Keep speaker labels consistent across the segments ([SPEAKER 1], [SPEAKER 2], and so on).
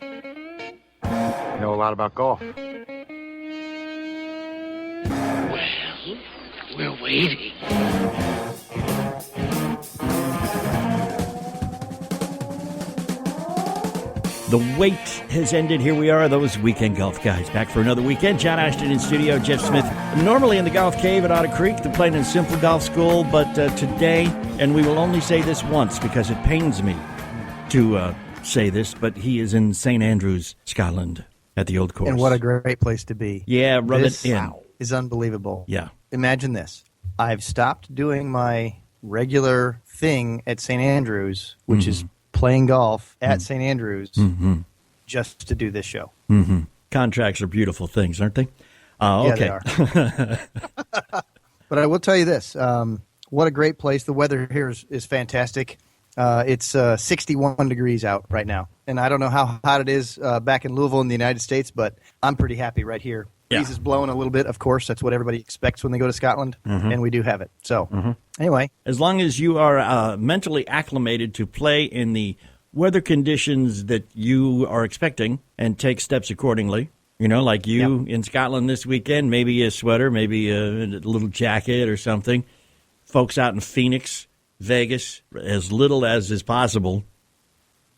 [SPEAKER 1] You know a lot about golf.
[SPEAKER 2] Well, we're waiting.
[SPEAKER 3] The wait has ended. Here we are, those weekend golf guys, back for another weekend. John Ashton in studio, Jeff Smith. Normally in the golf cave at Otter Creek, the Plain and Simple Golf School, but today, and we will only say this once because it pains me to say this, but he is in St. Andrews, Scotland, at the Old Course.
[SPEAKER 4] And what a great place to be.
[SPEAKER 3] Yeah, rub
[SPEAKER 4] This
[SPEAKER 3] it in.
[SPEAKER 4] is unbelievable.
[SPEAKER 3] Yeah.
[SPEAKER 4] Imagine this. I've stopped doing my regular thing at St. Andrews, which is playing golf at St. Andrews, just to do this show.
[SPEAKER 3] Contracts are beautiful things, aren't they?
[SPEAKER 4] Yeah,
[SPEAKER 3] Okay.
[SPEAKER 4] they are. But I will tell you this. What a great place. The weather here is fantastic. It's 61 degrees out right now. And I don't know how hot it is back in Louisville in the United States, but I'm pretty happy right here.
[SPEAKER 3] Yeah.
[SPEAKER 4] Breeze is blowing a little bit, of course. That's what everybody expects when they go to Scotland, and we do have it. So, anyway.
[SPEAKER 3] As long as you are mentally acclimated to play in the weather conditions that you are expecting and take steps accordingly, you know, like you in Scotland this weekend, maybe a sweater, maybe a little jacket or something. Folks out in Phoenix, Vegas, as little as is possible.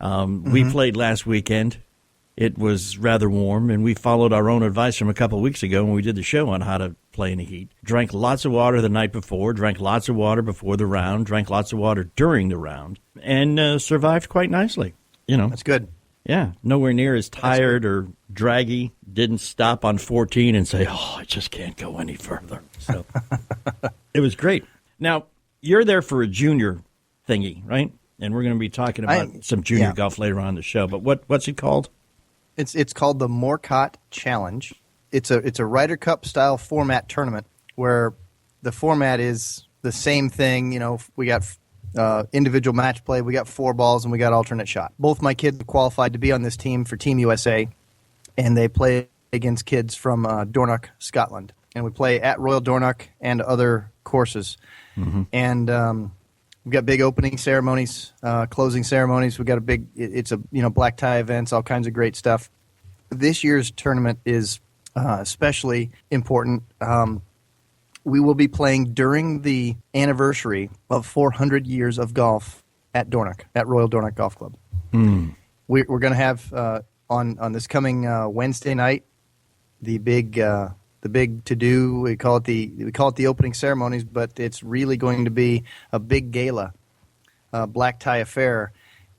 [SPEAKER 3] We played last weekend. It was rather warm, and we followed our own advice from a couple of weeks ago when we did the show on how to play in the heat. Drank lots of water the night before, drank lots of water before the round, drank lots of water during the round, and survived quite nicely. You know,
[SPEAKER 4] That's good.
[SPEAKER 3] yeah, nowhere near as tired or draggy. Didn't stop on 14 and say, "Oh, I just can't go any further." So it was great. Now you're there for a junior thingy, right? And we're going to be talking about some junior golf later on in the show. But what's it called?
[SPEAKER 4] It's called the Morcott Challenge. It's a Ryder Cup style format tournament where the format is the same thing. You know, we got individual match play, we got 4 balls, and we got alternate shot. Both my kids qualified to be on this team for Team USA, and they play against kids from Dornoch, Scotland. And we play at Royal Dornoch and other courses. And we've got big opening ceremonies, closing ceremonies. We've got it's black tie events, all kinds of great stuff. This year's tournament is especially important. We will be playing during the anniversary of 400 years of golf at Dornoch, at Royal Dornoch Golf Club. We're going to have on this coming Wednesday night the big to-do. We call it the opening ceremonies, but it's really going to be a big gala, black tie affair,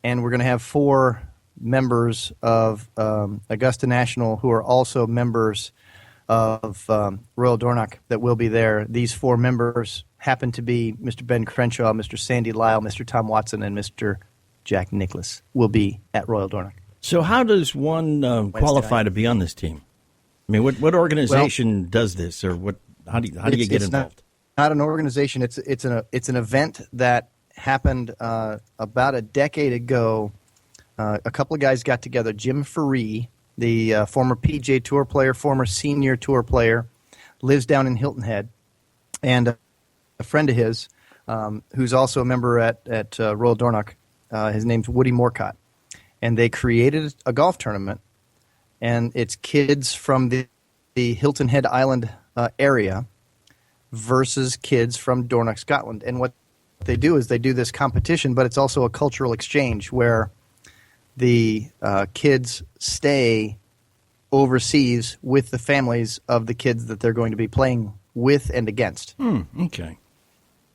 [SPEAKER 4] and we're going to have 4 members of Augusta National who are also members of Royal Dornoch that will be there. These 4 members happen to be Mr. Ben Crenshaw, Mr. Sandy Lyle, Mr. Tom Watson, and Mr. Jack Nicklaus will be at Royal Dornoch.
[SPEAKER 3] So how does one qualify to be on this team? I mean, what organization does this, or what? How do you get involved?
[SPEAKER 4] Not an organization. It's an event that happened about a decade ago. A couple of guys got together. Jim Faree, the former PGA Tour player, former senior tour player, lives down in Hilton Head, and a friend of his, who's also a member at Royal Dornoch. His name's Woody Morcott, and they created a golf tournament. And it's kids from the Hilton Head Island area versus kids from Dornoch, Scotland. And what they do is they do this competition, but it's also a cultural exchange where the kids stay overseas with the families of the kids that they're going to be playing with and against.
[SPEAKER 3] Okay.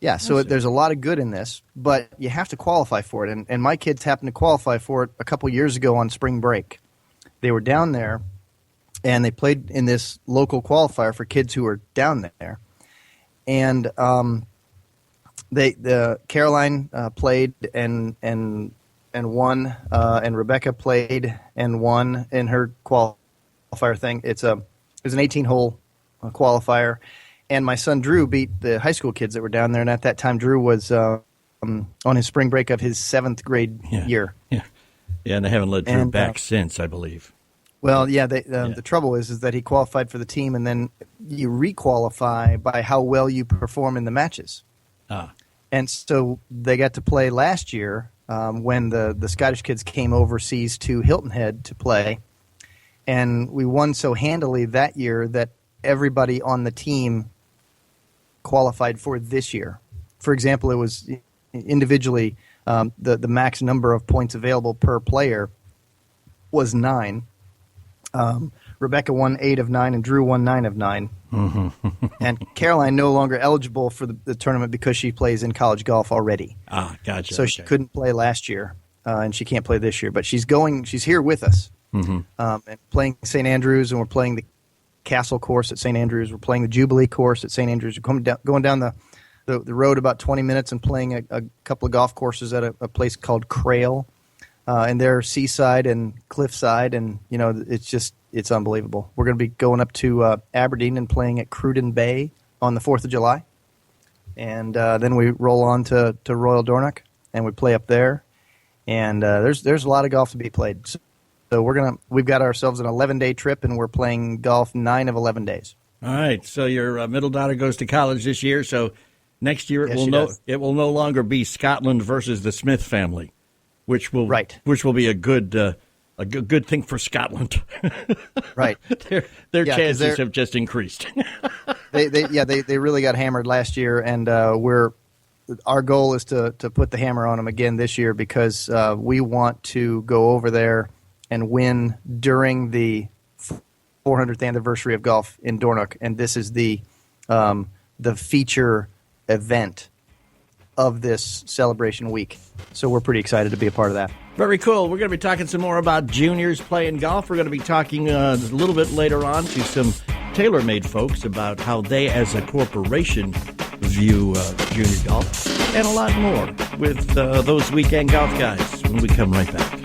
[SPEAKER 4] Yeah, so there's a lot of good in this, but you have to qualify for it. And my kids happened to qualify for it a couple years ago on spring break. They were down there, and they played in this local qualifier for kids who were down there. And Caroline played and won, and Rebecca played and won in her qualifier thing. It was an 18-hole qualifier, and my son Drew beat the high school kids that were down there. And at that time, Drew was on his spring break of his 7th grade year.
[SPEAKER 3] Yeah, and they haven't let Drew back since, I believe.
[SPEAKER 4] Well, yeah, the trouble is that he qualified for the team, and then you re-qualify by how well you perform in the matches. And so they got to play last year when the Scottish kids came overseas to Hilton Head to play. And we won so handily that year that everybody on the team qualified for this year. For example, it was individually the max number of points available per player was 9. Rebecca won 8 of 9, and Drew won 9 of 9. And Caroline no longer eligible for the tournament because she plays in college golf already.
[SPEAKER 3] Ah, gotcha.
[SPEAKER 4] So she couldn't play last year, and she can't play this year. But she's here with us, and playing St. Andrews, and we're playing the Castle course at St. Andrews. We're playing the Jubilee course at St. Andrews. We're going down the road about 20 minutes and playing a couple of golf courses at a place called Crail, and they're seaside and cliffside, and it's unbelievable. We're going to be going up to Aberdeen and playing at Cruden Bay on the 4th of July, and then we roll on to Royal Dornoch and we play up there, and there's a lot of golf to be played. So we've got ourselves an 11-day trip, and we're playing golf 9 of 11 days.
[SPEAKER 3] All right. So your middle daughter goes to college this year. So next year it will no longer be Scotland versus the Smith family, which will be a good thing for Scotland.
[SPEAKER 4] Right.
[SPEAKER 3] Their chances have just increased.
[SPEAKER 4] they really got hammered last year, and our goal is to put the hammer on them again this year, because we want to go over there and win during the 400th anniversary of golf in Dornoch, and this is the feature event of this celebration week. So we're pretty excited to be a part of that.
[SPEAKER 3] Very cool. We're going to be talking some more about juniors playing golf. We're going to be talking a little bit later on to some TaylorMade folks about how they, as a corporation, view junior golf, and a lot more with those weekend golf guys when we come right back.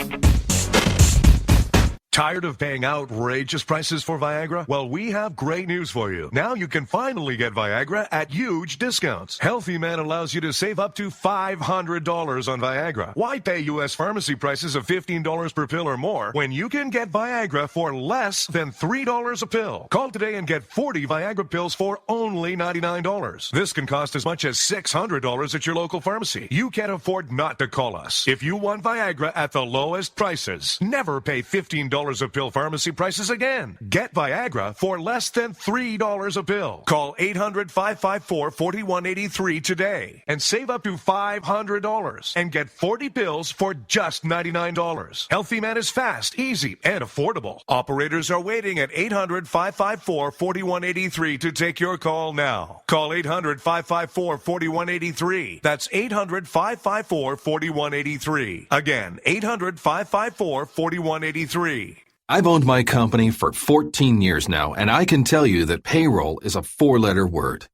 [SPEAKER 5] Tired of paying outrageous prices for Viagra? Well, we have great news for you. Now you can finally get Viagra at huge discounts. Healthy Man allows you to save up to $500 on Viagra. Why pay U.S. pharmacy prices of $15 per pill or more when you can get Viagra for less than $3 a pill? Call today and get 40 Viagra pills for only $99. This can cost as much as $600 at your local pharmacy. You can't afford not to call us. If you want Viagra at the lowest prices, never pay $15 a pill pharmacy prices again. Get Viagra for less than $3 a pill. Call 800-554-4183 today and save up to $500 and get 40 pills for just $99. Healthy Man is fast, easy, and affordable. Operators are waiting at 800-554-4183 to take your call now. Call 800-554-4183. That's 800-554-4183. Again, 800-554-4183.
[SPEAKER 6] I've owned my company for 14 years now, and I can tell you that payroll is a 4-letter word.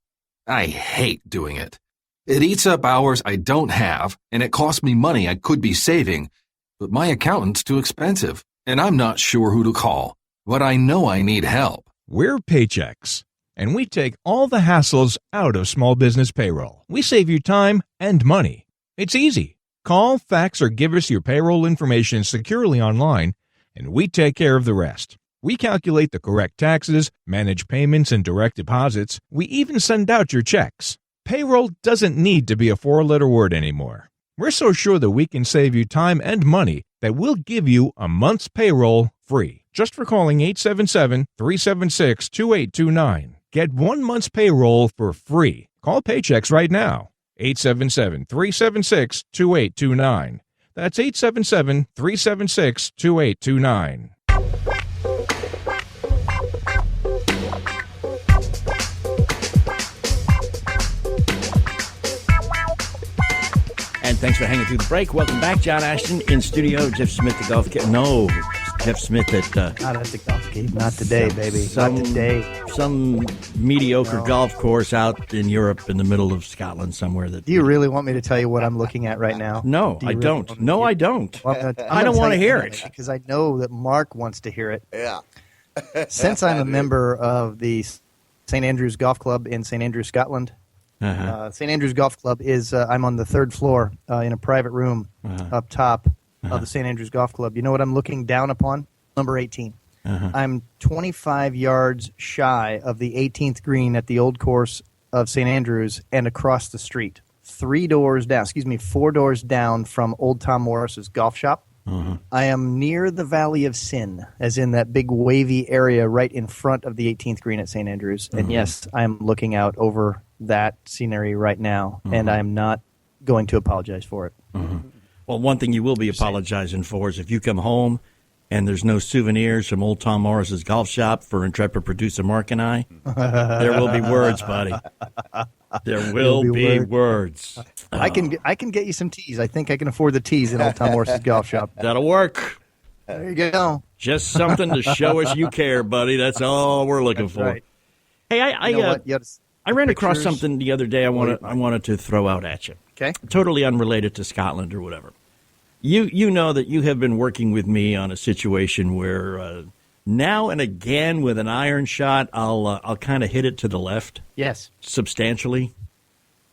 [SPEAKER 6] I hate doing it. It eats up hours I don't have, and it costs me money I could be saving, but my accountant's too expensive, and I'm not sure who to call. But I know I need help.
[SPEAKER 7] We're Paychex, and we take all the hassles out of small business payroll. We save you time and money. It's easy. Call, fax, or give us your payroll information securely online, and we take care of the rest. We calculate the correct taxes, manage payments and direct deposits. We even send out your checks. Payroll doesn't need to be a 4-letter word anymore. We're so sure that we can save you time and money that we'll give you a month's payroll free, just for calling 877-376-2829. Get 1 month's payroll for free. Call Paychex right now. 877-376-2829. That's 877-376-2829.
[SPEAKER 3] And thanks for hanging through the break. Welcome back, John Ashton in studio. Jeff Smith, the golf kid. No, Jeff Smith at
[SPEAKER 4] not at the golf game. Not today, baby. Not today.
[SPEAKER 3] Some mediocre golf course out in Europe, in the middle of Scotland, somewhere. That.
[SPEAKER 4] Do you really want me to tell you what I'm looking at right now?
[SPEAKER 3] No, I don't. No, I don't.
[SPEAKER 4] Well,
[SPEAKER 3] I don't want to hear it
[SPEAKER 4] because I know that Mark wants to hear it.
[SPEAKER 1] Yeah.
[SPEAKER 4] Since I'm a member of the St. Andrews Golf Club in St. Andrews, Scotland. St. Andrews Golf Club is, I'm on the 3rd floor in a private room up top of the St. Andrews Golf Club. You know what I'm looking down upon? Number 18. I'm 25 yards shy of the 18th green at the old course of St. Andrews and across the street. 4 doors down from Old Tom Morris's golf shop. I am near the Valley of Sin, as in that big wavy area right in front of the 18th green at St. Andrews. And yes, I am looking out over that scenery right now, and I am not going to apologize for it.
[SPEAKER 3] Well, one thing you will be apologizing for is if you come home and there's no souvenirs from Old Tom Morris's golf shop for intrepid producer Mark and I, there will be words, buddy. There will be words.
[SPEAKER 4] I can get you some teas. I think I can afford the teas in Old Tom Morris's golf shop.
[SPEAKER 3] That'll work.
[SPEAKER 4] There you go.
[SPEAKER 3] Just something to show us you care, buddy. That's all we're looking for.
[SPEAKER 4] Right.
[SPEAKER 3] Hey, I ran across
[SPEAKER 4] pictures.
[SPEAKER 3] something the other day I wanted to throw out at you.
[SPEAKER 4] Okay.
[SPEAKER 3] Totally unrelated to Scotland or whatever. You know that you have been working with me on a situation where now and again with an iron shot, I'll kind of hit it to the left.
[SPEAKER 4] Yes.
[SPEAKER 3] Substantially,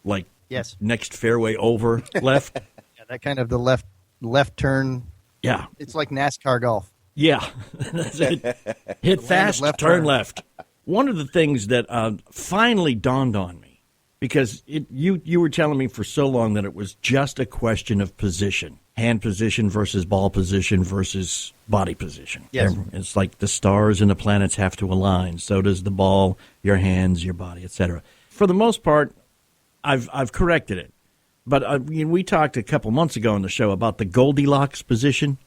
[SPEAKER 3] like
[SPEAKER 4] Yes.
[SPEAKER 3] next fairway over left.
[SPEAKER 4] Yeah, that kind of the left turn.
[SPEAKER 3] Yeah.
[SPEAKER 4] It's like NASCAR golf.
[SPEAKER 3] Yeah. That's it. Hit fast,
[SPEAKER 4] left
[SPEAKER 3] turn
[SPEAKER 4] turn.
[SPEAKER 3] left. One of the things that finally dawned on me, because you were telling me for so long that it was just a question of position, hand position versus ball position versus body position.
[SPEAKER 4] Yes.
[SPEAKER 3] It's like the stars and the planets have to align. So does the ball, your hands, your body, etc. For the most part, I've corrected it. But we talked a couple months ago on the show about the Goldilocks position,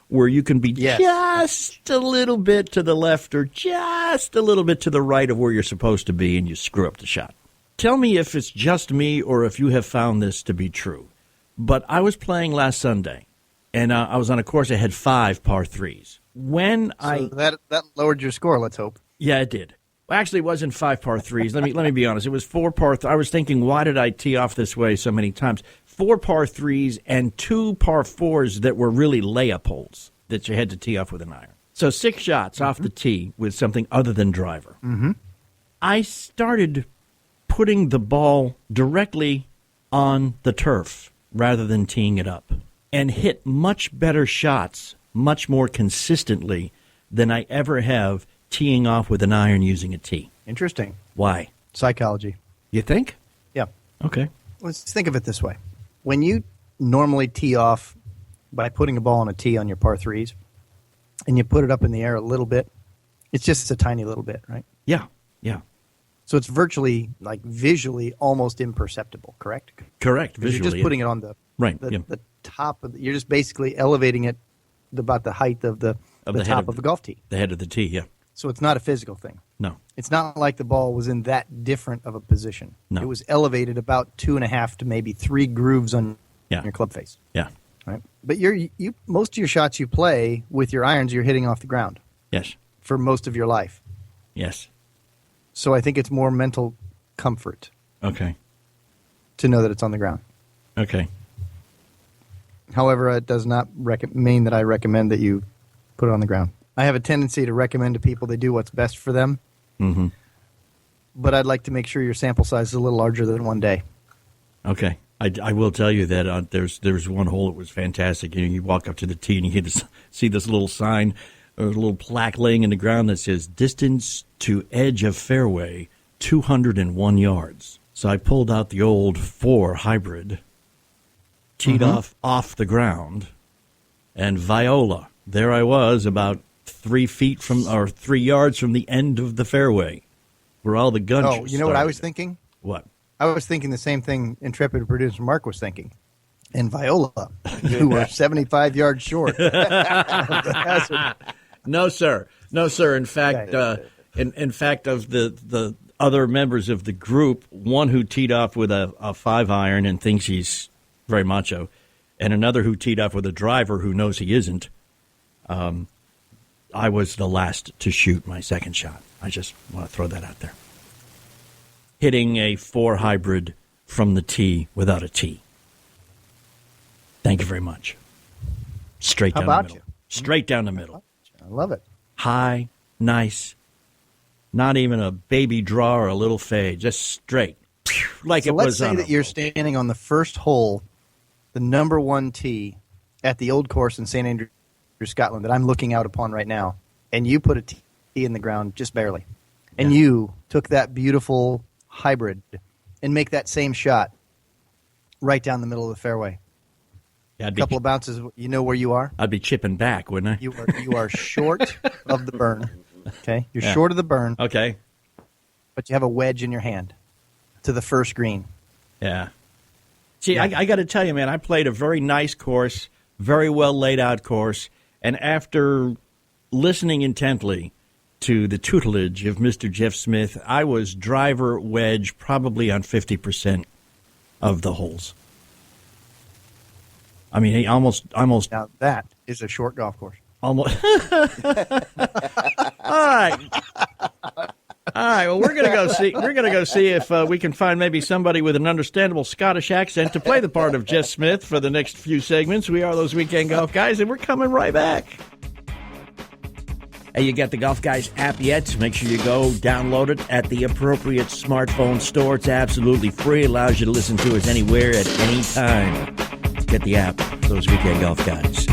[SPEAKER 3] where you can be just a little bit to the left or just a little bit to the right of where you're supposed to be, and you screw up the shot. Tell me if it's just me or if you have found this to be true. But I was playing last Sunday, and I was on a course that had 5 par 3s.
[SPEAKER 4] So that lowered your score, let's hope.
[SPEAKER 3] Yeah, it did. Well, actually, it wasn't 5 par 3s. Let me be honest. It was 4 par. I was thinking, why did I tee off this way so many times? 4 par 3s and 2 par 4s that were really layup holes that you had to tee off with an iron. So 6 shots off the tee with something other than driver. I started putting the ball directly on the turf rather than teeing it up, and hit much better shots much more consistently than I ever have teeing off with an iron using a tee.
[SPEAKER 4] Interesting.
[SPEAKER 3] Why?
[SPEAKER 4] Psychology.
[SPEAKER 3] You think?
[SPEAKER 4] Yeah.
[SPEAKER 3] Okay.
[SPEAKER 4] Let's think of it this way. When you normally tee off by putting a ball on a tee on your par 3s, and you put it up in the air a little bit, it's just a tiny little bit, right?
[SPEAKER 3] Yeah. Yeah.
[SPEAKER 4] So it's virtually, like visually, almost imperceptible, correct?
[SPEAKER 3] Correct.
[SPEAKER 4] Because
[SPEAKER 3] Visually.
[SPEAKER 4] you're just putting it on the
[SPEAKER 3] Right,
[SPEAKER 4] the,
[SPEAKER 3] yeah.
[SPEAKER 4] the top of you're just basically elevating it about the height of the
[SPEAKER 3] head
[SPEAKER 4] top of the golf tee.
[SPEAKER 3] The head of the tee, yeah.
[SPEAKER 4] So it's not a physical thing.
[SPEAKER 3] No.
[SPEAKER 4] It's not like the ball was in that different of a position.
[SPEAKER 3] No.
[SPEAKER 4] It was elevated about 2.5 to maybe 3 grooves on your club face.
[SPEAKER 3] Yeah.
[SPEAKER 4] Right. But you most of your shots you play with your irons, you're hitting off the ground
[SPEAKER 3] Yes.
[SPEAKER 4] for most of your life.
[SPEAKER 3] Yes.
[SPEAKER 4] So I think it's more mental comfort
[SPEAKER 3] Okay.
[SPEAKER 4] to know that it's on the ground.
[SPEAKER 3] Okay.
[SPEAKER 4] However, it does not mean that I recommend that you put it on the ground. I have a tendency to recommend to people they do what's best for them.
[SPEAKER 3] Mm-hmm.
[SPEAKER 4] But I'd like to make sure your sample size is a little larger than one day.
[SPEAKER 3] Okay. I will tell you that there's one hole that was fantastic. You walk up to the tee and you see this little sign or a little plaque laying in the ground that says distance to edge of fairway 201 yards. So I pulled out the old 4 hybrid, teed off the ground, and viola. There I was about 3 yards from the end of the fairway where all the guns
[SPEAKER 4] Oh, you know what I was thinking?
[SPEAKER 3] What?
[SPEAKER 4] I was thinking the same thing intrepid producer Mark was thinking. And Viola, you were 75 yards short.
[SPEAKER 3] No, sir. No, sir. In fact, in fact, of the other members of the group, one who teed off with a 5-iron and thinks he's very macho, and another who teed off with a driver who knows he isn't, I was the last to shoot my second shot. I just want to throw that out there. Hitting a 4 hybrid from the tee without a tee. Thank you very much. Straight down the middle. Straight down the middle.
[SPEAKER 4] I love it.
[SPEAKER 3] High, nice, not even a baby draw or a little fade, just straight. Like
[SPEAKER 4] So
[SPEAKER 3] it
[SPEAKER 4] let's
[SPEAKER 3] was
[SPEAKER 4] say
[SPEAKER 3] on
[SPEAKER 4] that you're standing on the first hole, the number 1 tee at the old course in St. Andrews, Scotland, that I'm looking out upon right now, and you put a tee in the ground just barely. And you took that beautiful hybrid and make that same shot. right down the middle of the fairway.
[SPEAKER 3] Yeah,
[SPEAKER 4] A couple of bounces, you know where you are?
[SPEAKER 3] I'd be chipping back, wouldn't I?
[SPEAKER 4] You are short of the burn. Okay? You're short of the burn,
[SPEAKER 3] Okay.
[SPEAKER 4] but you have a wedge in your hand to the first green.
[SPEAKER 3] Yeah. See, I got to tell you, man, I played a very nice course, very well laid out course, and after listening intently to the tutelage of Mr. Jeff Smith, I was driver wedge probably on 50% of the holes. I mean, he almost.
[SPEAKER 4] Now, that is a short golf course.
[SPEAKER 3] Almost. All right. Well, we're gonna go see. We're gonna go see if we can find maybe somebody with an understandable Scottish accent to play the part of Jeff Smith for the next few segments. We are those Weekend Golf Guys, and we're coming right back. Hey, you got the Golf Guys app yet? Make sure you go download it at the appropriate smartphone store. It's absolutely free. It allows you to listen to us anywhere at any time. Get the app, those Weekend Golf Guys.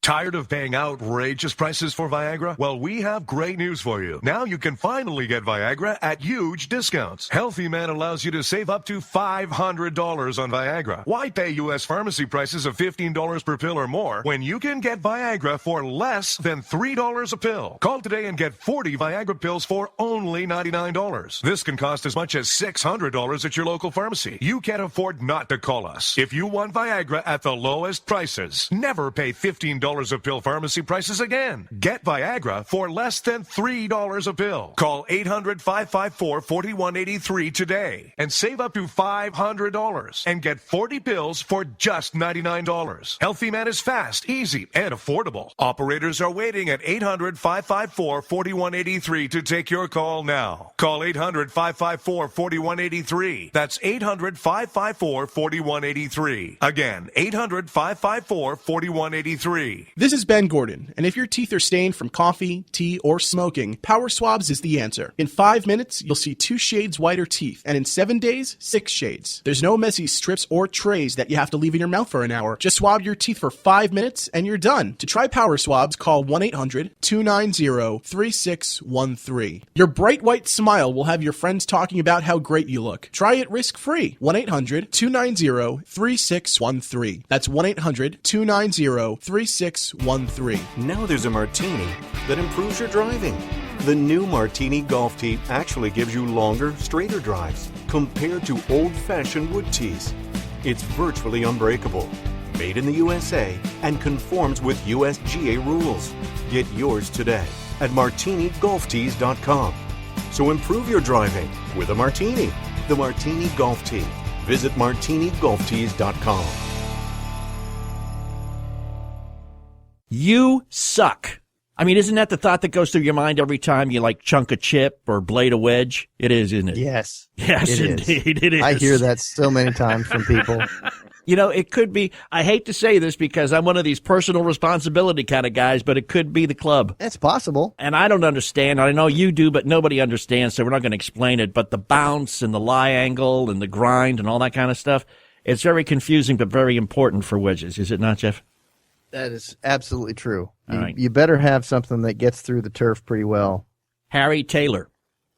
[SPEAKER 5] Tired of paying outrageous prices for Viagra? Well, we have great news for you. Now you can finally get Viagra at huge discounts. Healthy Man allows you to save up to $500 on Viagra. Why pay U.S. pharmacy prices of $15 per pill or more when you can get Viagra for less than $3 a pill? Call today and get 40 Viagra pills for only $99. This can cost as much as $600 at your local pharmacy. You can't afford not to call us. If you want Viagra at the lowest prices, never pay $15 a pill pharmacy prices again. Get Viagra for less than $3 a pill. Call 800-554-4183 today and save up to $500 and get 40 pills for just $99. Healthy Man is fast, easy, and affordable. Operators are waiting at 800-554-4183 to take your call now. Call 800-554-4183. That's 800-554-4183. Again, 800-554-4183.
[SPEAKER 8] This is Ben Gordon, and if your teeth are stained from coffee, tea, or smoking, Power Swabs is the answer. In 5 minutes, you'll see 2 shades whiter teeth, and in 7 days, 6 shades. There's no messy strips or trays that you have to leave in your mouth for an hour. Just swab your teeth for 5 minutes, and you're done. To try Power Swabs, call 1-800-290-3613. Your bright white smile will have your friends talking about how great you look. Try it risk-free. 1-800-290-3613. That's 1-800-290-3613.
[SPEAKER 9] Now there's a martini that improves your driving. The new Martini Golf Tee actually gives you longer, straighter drives compared to old-fashioned wood tees. It's virtually unbreakable, made in the USA, and conforms with USGA rules. Get yours today at martinigolftees.com. So improve your driving with a martini. The Martini Golf Tee. Visit martinigolftees.com.
[SPEAKER 3] You suck. I mean, isn't that the thought that goes through your mind every time you like chunk a chip or blade a wedge? It is, isn't it?
[SPEAKER 4] Yes.
[SPEAKER 3] Yes,
[SPEAKER 4] it
[SPEAKER 3] indeed.
[SPEAKER 4] is.
[SPEAKER 3] It is.
[SPEAKER 4] I hear that so many times from people.
[SPEAKER 3] You know, it could be, I hate to say this because I'm one of these personal responsibility kind of guys, but it could be the club.
[SPEAKER 4] It's possible.
[SPEAKER 3] And I don't understand. I know you do, but nobody understands, so we're not going to explain it. But the bounce and the lie angle and the grind and all that kind of stuff, it's very confusing but very important for wedges, is it not, Jeff?
[SPEAKER 4] That is absolutely true.
[SPEAKER 3] All right.
[SPEAKER 4] You better have something that gets through the turf pretty well.
[SPEAKER 3] Harry Taylor,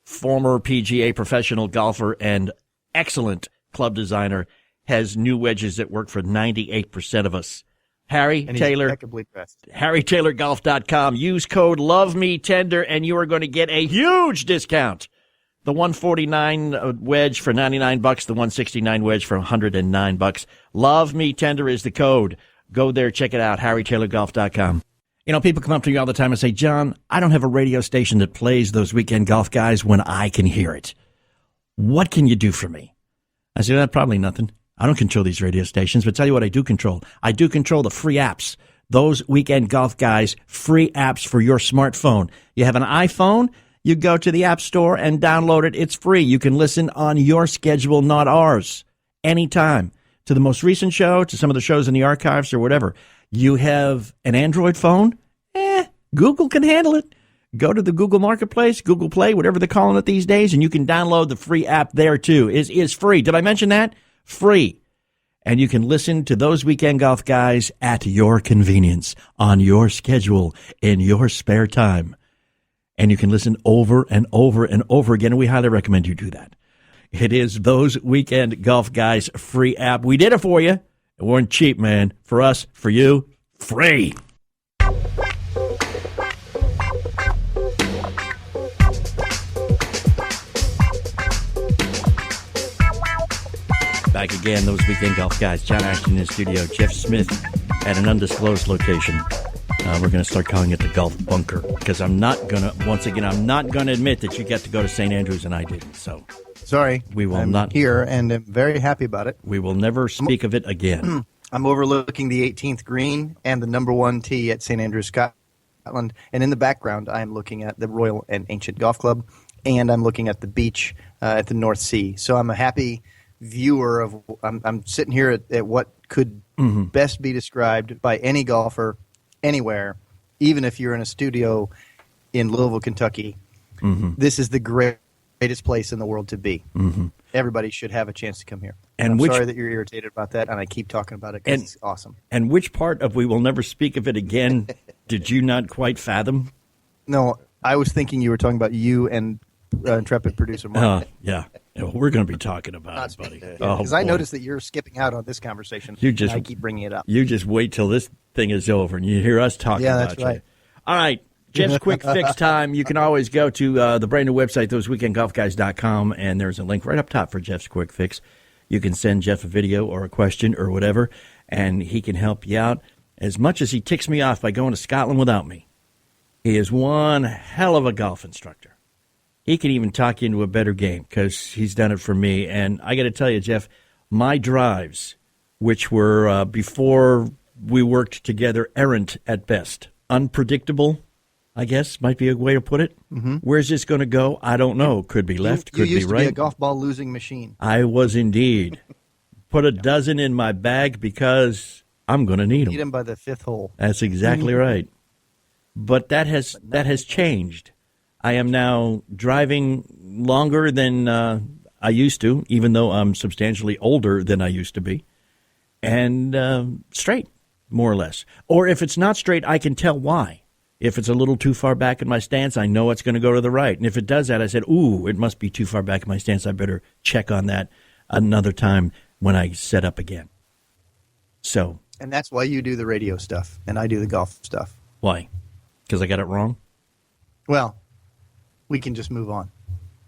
[SPEAKER 3] former PGA professional golfer and excellent club designer, has new wedges that work for 98% of us. Harry
[SPEAKER 4] And he's
[SPEAKER 3] Taylor,
[SPEAKER 4] impeccably dressed.
[SPEAKER 3] HarryTaylorGolf.com. Use code LOVEMeTender and you are going to get a huge discount. The 149 wedge for $99, the 169 wedge for $109. Love Me Tender is the code. Go there, check it out, HarryTaylorGolf.com. You know, people come up to you all the time and say, John, I don't have a radio station that plays those Weekend Golf Guys when I can hear it. What can you do for me? I say, probably nothing. I don't control these radio stations, but tell you what I do control. I do control the free apps. Those Weekend Golf Guys, free apps for your smartphone. You have an iPhone, you go to the App Store and download it. It's free. You can listen on your schedule, not ours, anytime. To the most recent show, to some of the shows in the archives or whatever. You have an Android phone? Google can handle it. Go to the Google Marketplace, Google Play, whatever they're calling it these days, and you can download the free app there too. It is free. Did I mention that? Free. And you can listen to those Weekend Golf Guys at your convenience, on your schedule, in your spare time. And you can listen over and over and over again, and we highly recommend you do that. It is Those Weekend Golf Guys free app. We did it for you. It weren't cheap, man. For us, for you, free. Back again, Those Weekend Golf Guys. John Ashton in the studio. Jeff Smith at an undisclosed location. We're going to start calling it the Golf Bunker because I'm not going to admit that you got to go to St. Andrews and I didn't. So
[SPEAKER 4] Sorry.
[SPEAKER 3] We will
[SPEAKER 4] I'm
[SPEAKER 3] not
[SPEAKER 4] here, and I'm very happy about it.
[SPEAKER 3] We will never speak of it again.
[SPEAKER 4] I'm overlooking the 18th green and the number 1 tee at St. Andrews, Scotland. And in the background, I'm looking at the Royal and Ancient Golf Club, and I'm looking at the beach at the North Sea. So I'm a happy viewer of. I'm sitting here at what could best be described by any golfer anywhere, even if you're in a studio in Louisville, Kentucky. This is the greatest place in the world to be. Everybody should have a chance to come here. And I'm sorry that you're irritated about that, and I keep talking about it because it's awesome.
[SPEAKER 3] And which part of "we will never speak of it again" did you not quite fathom?
[SPEAKER 4] No, I was thinking you were talking about you and intrepid producer Mark.
[SPEAKER 3] Yeah. We're going to be talking about it, buddy.
[SPEAKER 4] Because I noticed that you're skipping out on this conversation. And I keep bringing it up.
[SPEAKER 3] You just wait till this thing is over and you hear us talking about
[SPEAKER 4] that's right.
[SPEAKER 3] All right. Jeff's Quick Fix time. You can always go to the brand new website, thoseweekendgolfguys.com, and there's a link right up top for Jeff's Quick Fix. You can send Jeff a video or a question or whatever, and he can help you out. As much as he ticks me off by going to Scotland without me, he is one hell of a golf instructor. He can even talk you into a better game because he's done it for me. And I got to tell you, Jeff, my drives, which were before we worked together, errant at best, unpredictable, I guess might be a way to put it. Where's this going to go? I don't know. Could be left, could be right.
[SPEAKER 4] You used to be a golf ball losing machine.
[SPEAKER 3] I was indeed. Put a dozen in my bag because I'm going to need them.
[SPEAKER 4] Need them by the 5th hole.
[SPEAKER 3] That's exactly right. But that has changed. I am now driving longer than I used to, even though I'm substantially older than I used to be, and straight, more or less. Or if it's not straight, I can tell why. If it's a little too far back in my stance, I know it's going to go to the right. And if it does that, I said, ooh, it must be too far back in my stance. I better check on that another time when I set up again. So.
[SPEAKER 4] And that's why you do the radio stuff, and I do the golf stuff.
[SPEAKER 3] Why? Because I got it wrong?
[SPEAKER 4] Well, we can just move on.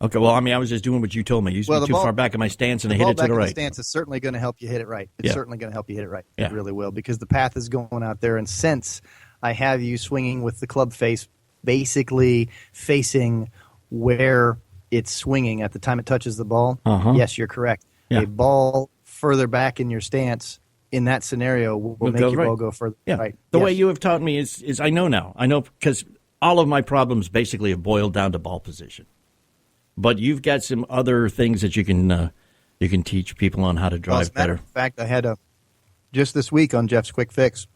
[SPEAKER 3] Okay, well, I mean, I was just doing what you told me. You used to be too far back in my stance, and I hit it to the right.
[SPEAKER 4] The stance is certainly going to help you hit it right. It's certainly going to help you hit it right. It really will, because the path is going out there. And since I have you swinging with the club face basically facing where it's swinging at the time it touches the ball, yes, you're correct. A ball further back in your stance in that scenario will make your ball go further right.
[SPEAKER 3] The way you have taught me is I know now. I know because all of my problems basically have boiled down to ball position. But you've got some other things that you can teach people on how to drive better.
[SPEAKER 4] In fact, I had just this week on Jeff's Quick Fix,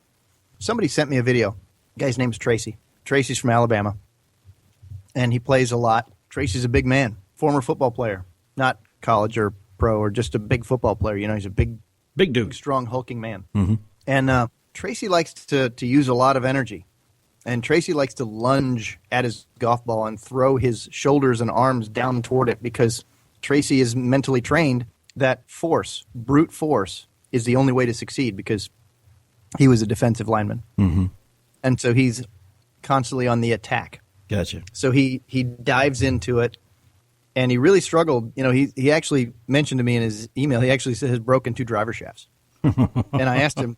[SPEAKER 4] somebody sent me a video. The guy's name's Tracy. Tracy's from Alabama, and he plays a lot. Tracy's a big man, former football player, not college or pro or just a big football player. You know, he's a big dude, strong, hulking man. And Tracy likes to use a lot of energy. And Tracy likes to lunge at his golf ball and throw his shoulders and arms down toward it because Tracy is mentally trained that force, brute force, is the only way to succeed because he was a defensive lineman. And so he's constantly on the attack.
[SPEAKER 3] Gotcha. So
[SPEAKER 4] he dives into it, and he really struggled. You know, he actually mentioned to me in his email, he actually said has broken 2 driver shafts. And I asked him,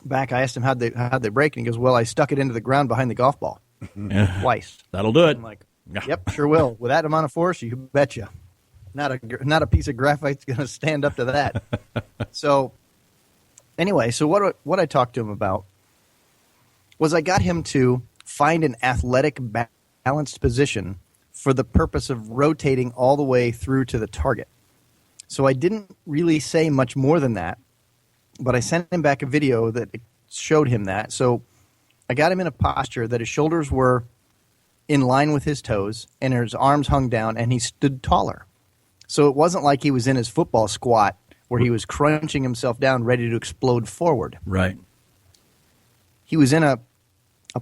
[SPEAKER 4] how'd they break? And he goes, well, I stuck it into the ground behind the golf ball twice.
[SPEAKER 3] That'll do it.
[SPEAKER 4] I'm like, yep, sure will. With that amount of force, you betcha. Not a piece of graphite's going to stand up to that. So anyway, so what I talked to him about was I got him to find an athletic balanced position for the purpose of rotating all the way through to the target. So I didn't really say much more than that. But I sent him back a video that showed him that. So I got him in a posture that his shoulders were in line with his toes and his arms hung down and he stood taller. So it wasn't like he was in his football squat where he was crunching himself down ready to explode forward.
[SPEAKER 3] Right.
[SPEAKER 4] He was in a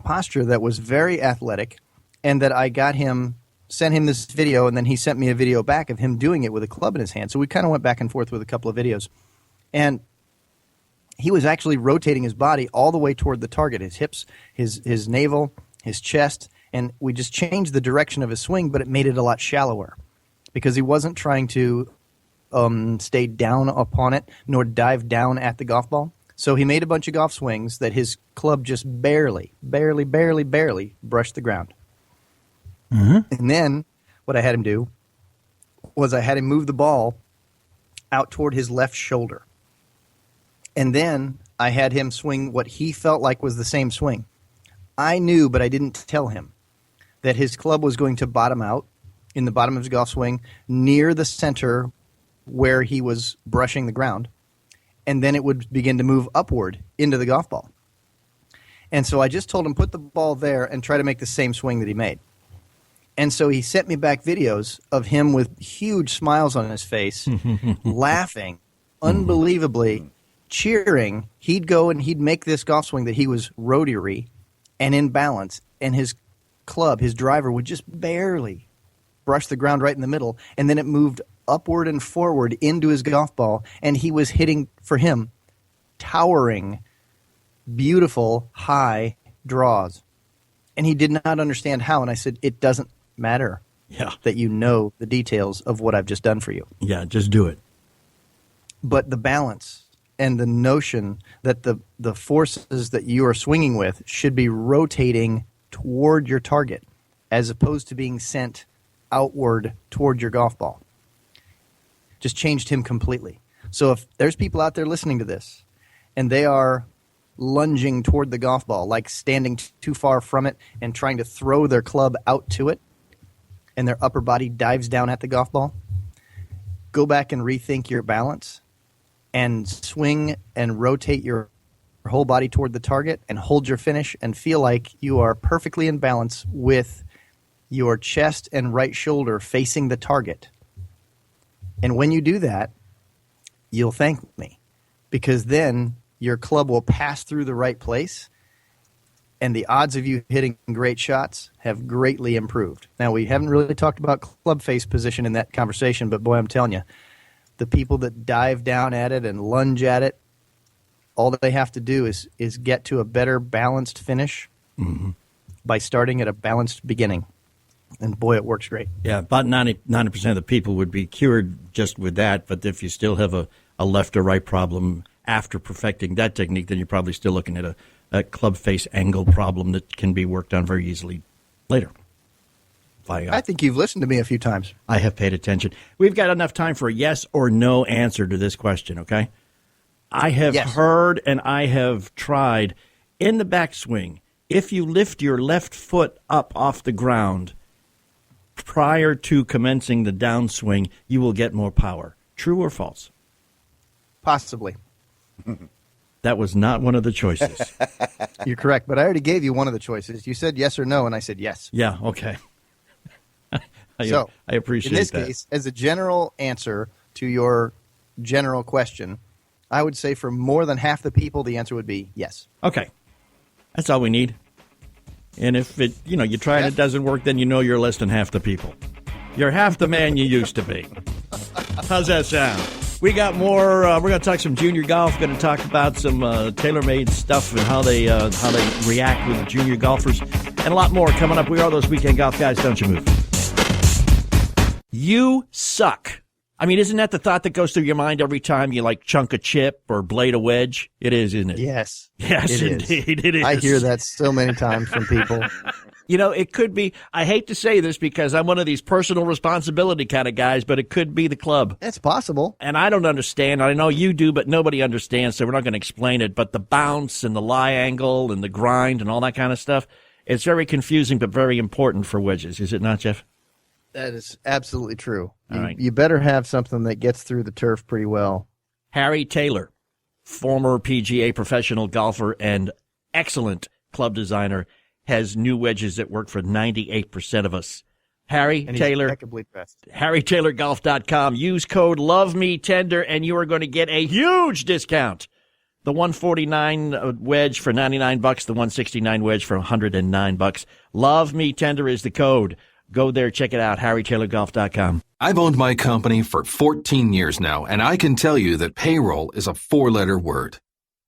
[SPEAKER 4] posture that was very athletic and that I got him sent him this video, and then he sent me a video back of him doing it with a club in his hand. So we kind of went back and forth with a couple of videos. And he was actually rotating his body all the way toward the target, his hips, his navel, his chest, and we just changed the direction of his swing, but it made it a lot shallower because he wasn't trying to stay down upon it nor dive down at the golf ball. So he made a bunch of golf swings that his club just barely brushed the ground. Mm-hmm. And then what I had him do was I had him move the ball out toward his left shoulder. And then I had him swing what he felt like was the same swing. I knew, but I didn't tell him, that his club was going to bottom out in the bottom of his golf swing near the center where he was brushing the ground. And then it would begin to move upward into the golf ball. And so I just told him, put the ball there and try to make the same swing that he made. And so he sent me back videos of him with huge smiles on his face, laughing, unbelievably, cheering. He'd go and he'd make this golf swing that he was rotary and in balance, and his club, his driver, would just barely brush the ground right in the middle, and then it moved upward and forward into his golf ball, and he was hitting, for him, towering, beautiful, high draws. And he did not understand how, and I said, it doesn't matter that you know the details of what I've just done for you.
[SPEAKER 3] Yeah, just do it.
[SPEAKER 4] But the balance and the notion that the forces that you are swinging with should be rotating toward your target as opposed to being sent outward toward your golf ball just changed him completely. So if there's people out there listening to this and they are lunging toward the golf ball, like standing too far from it and trying to throw their club out to it, and their upper body dives down at the golf ball, go back and rethink your balance and swing and rotate your whole body toward the target and hold your finish and feel like you are perfectly in balance with your chest and right shoulder facing the target. And when you do that, you'll thank me, because then your club will pass through the right place and the odds of you hitting great shots have greatly improved. Now, we haven't really talked about club face position in that conversation, but boy, I'm telling you, the people that dive down at it and lunge at it, all that they have to do is get to a better balanced finish by starting at a balanced beginning. And boy, it works great.
[SPEAKER 3] Yeah, about 90% of the people would be cured just with that. But if you still have a left or right problem after perfecting that technique, then you're probably still looking at a club face angle problem that can be worked on very easily later.
[SPEAKER 4] I think you've listened to me a few times.
[SPEAKER 3] I have paid attention. We've got enough time for a yes or no answer to this question, okay? I have heard and I have tried in the backswing, if you lift your left foot up off the ground prior to commencing the downswing, you will get more power. True or false?
[SPEAKER 4] Possibly.
[SPEAKER 3] That was not one of the choices.
[SPEAKER 4] You're correct, but I already gave you one of the choices. You said yes or no, and I said yes.
[SPEAKER 3] Yeah, okay. I appreciate that.
[SPEAKER 4] In this case, as a general answer to your general question, I would say for more than half the people, the answer would be yes.
[SPEAKER 3] Okay. That's all we need. And if you try and it doesn't work, then you know you're less than half the people. You're half the man you used to be. How's that sound? We got more. We're going to talk some junior golf. Going to talk about some TaylorMade stuff and how they react with junior golfers, and a lot more coming up. We are those weekend golf guys. Don't you move. You suck. I mean, isn't that the thought that goes through your mind every time you chunk a chip or blade a wedge? It is, isn't it?
[SPEAKER 4] Yes.
[SPEAKER 3] Yes, indeed, it is.
[SPEAKER 4] I hear that so many times from people.
[SPEAKER 3] It could be, I hate to say this because I'm one of these personal responsibility kind of guys, but it could be the club.
[SPEAKER 4] It's possible.
[SPEAKER 3] And I don't understand. I know you do, but nobody understands, so we're not going to explain it. But the bounce and the lie angle and the grind and all that kind of stuff, it's very confusing but very important for wedges. Is it not, Jeff?
[SPEAKER 4] That is absolutely true.
[SPEAKER 3] All right.
[SPEAKER 4] You better have something that gets through the turf pretty well.
[SPEAKER 3] Harry Taylor, former PGA professional golfer and excellent club designer, has new wedges that work for 98% of us. Harry Taylor,
[SPEAKER 4] impeccably dressed.
[SPEAKER 3] HarryTaylorGolf.com. Use code LOVEMeTender, and you are going to get a huge discount. The 149 wedge for $99, the 169 wedge for $109. Love Me Tender is the code. Go there, check it out, HarryTaylorGolf.com.
[SPEAKER 6] I've owned my company for 14 years now, and I can tell you that payroll is a 4-letter word.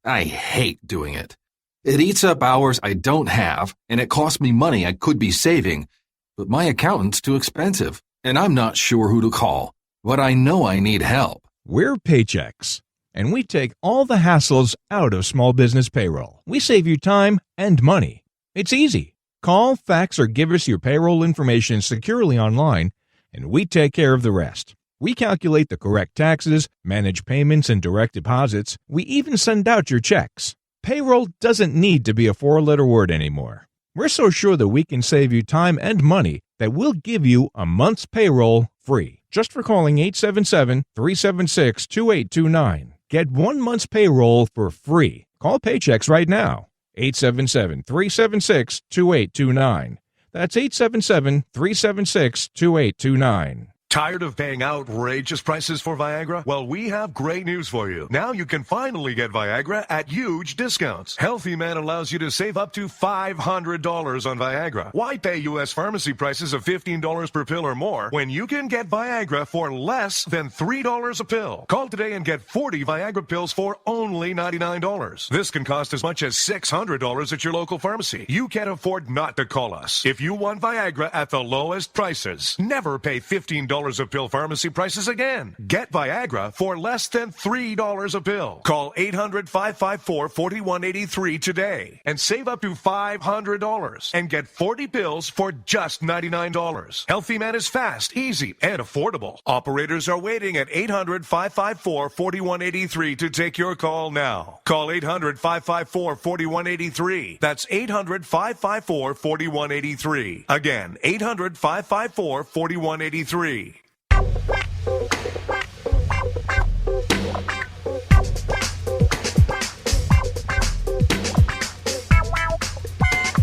[SPEAKER 6] I hate doing it. It eats up hours I don't have, and it costs me money I could be saving. But my accountant's too expensive, and I'm not sure who to call. But I know I need help.
[SPEAKER 7] We're Paychex, and we take all the hassles out of small business payroll. We save you time and money. It's easy. Call, fax, or give us your payroll information securely online, and we take care of the rest. We calculate the correct taxes, manage payments and direct deposits. We even send out your checks. Payroll doesn't need to be a 4-letter word anymore. We're so sure that we can save you time and money that we'll give you a month's payroll free just for calling 877-376-2829. Get 1 month's payroll for free. Call Paychex right now. 877-376-2829. That's 877-376-2829.
[SPEAKER 5] Tired of paying outrageous prices for Viagra? Well, we have great news for you. Now you can finally get Viagra at huge discounts. Healthy Man allows you to save up to $500 on Viagra. Why pay U.S. pharmacy prices of $15 per pill or more when you can get Viagra for less than $3 a pill? Call today and get 40 Viagra pills for only $99. This can cost as much as $600 at your local pharmacy. You can't afford not to call us. If you want Viagra at the lowest prices, never pay $15 a pill pharmacy prices again. Get Viagra for less than $3 a pill. Call 800-554-4183 today and save up to $500 and get 40 pills for just $99. Healthy Man is fast, easy, and affordable. Operators are waiting at 800-554-4183 to take your call now. Call 800-554-4183. That's 800-554-4183. Again, 800-554-4183.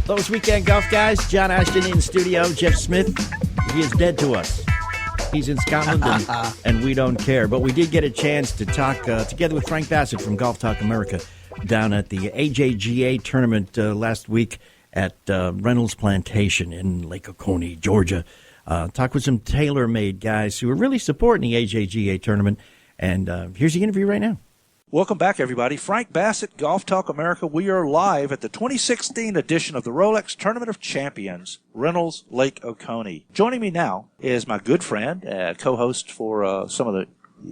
[SPEAKER 3] Those weekend golf guys, John Ashton in studio, Jeff Smith, he is dead to us. He's in Scotland, and we don't care. But we did get a chance to talk together with Frank Bassett from Golf Talk America down at the AJGA tournament last week at Reynolds Plantation in Lake Oconee, Georgia. Talk with some TaylorMade guys who are really supporting the AJGA tournament. And here's the interview right now.
[SPEAKER 10] Welcome back, everybody. Frank Bassett, Golf Talk America. We are live at the 2016 edition of the Rolex Tournament of Champions, Reynolds, Lake Oconee. Joining me now is my good friend, co-host for some of the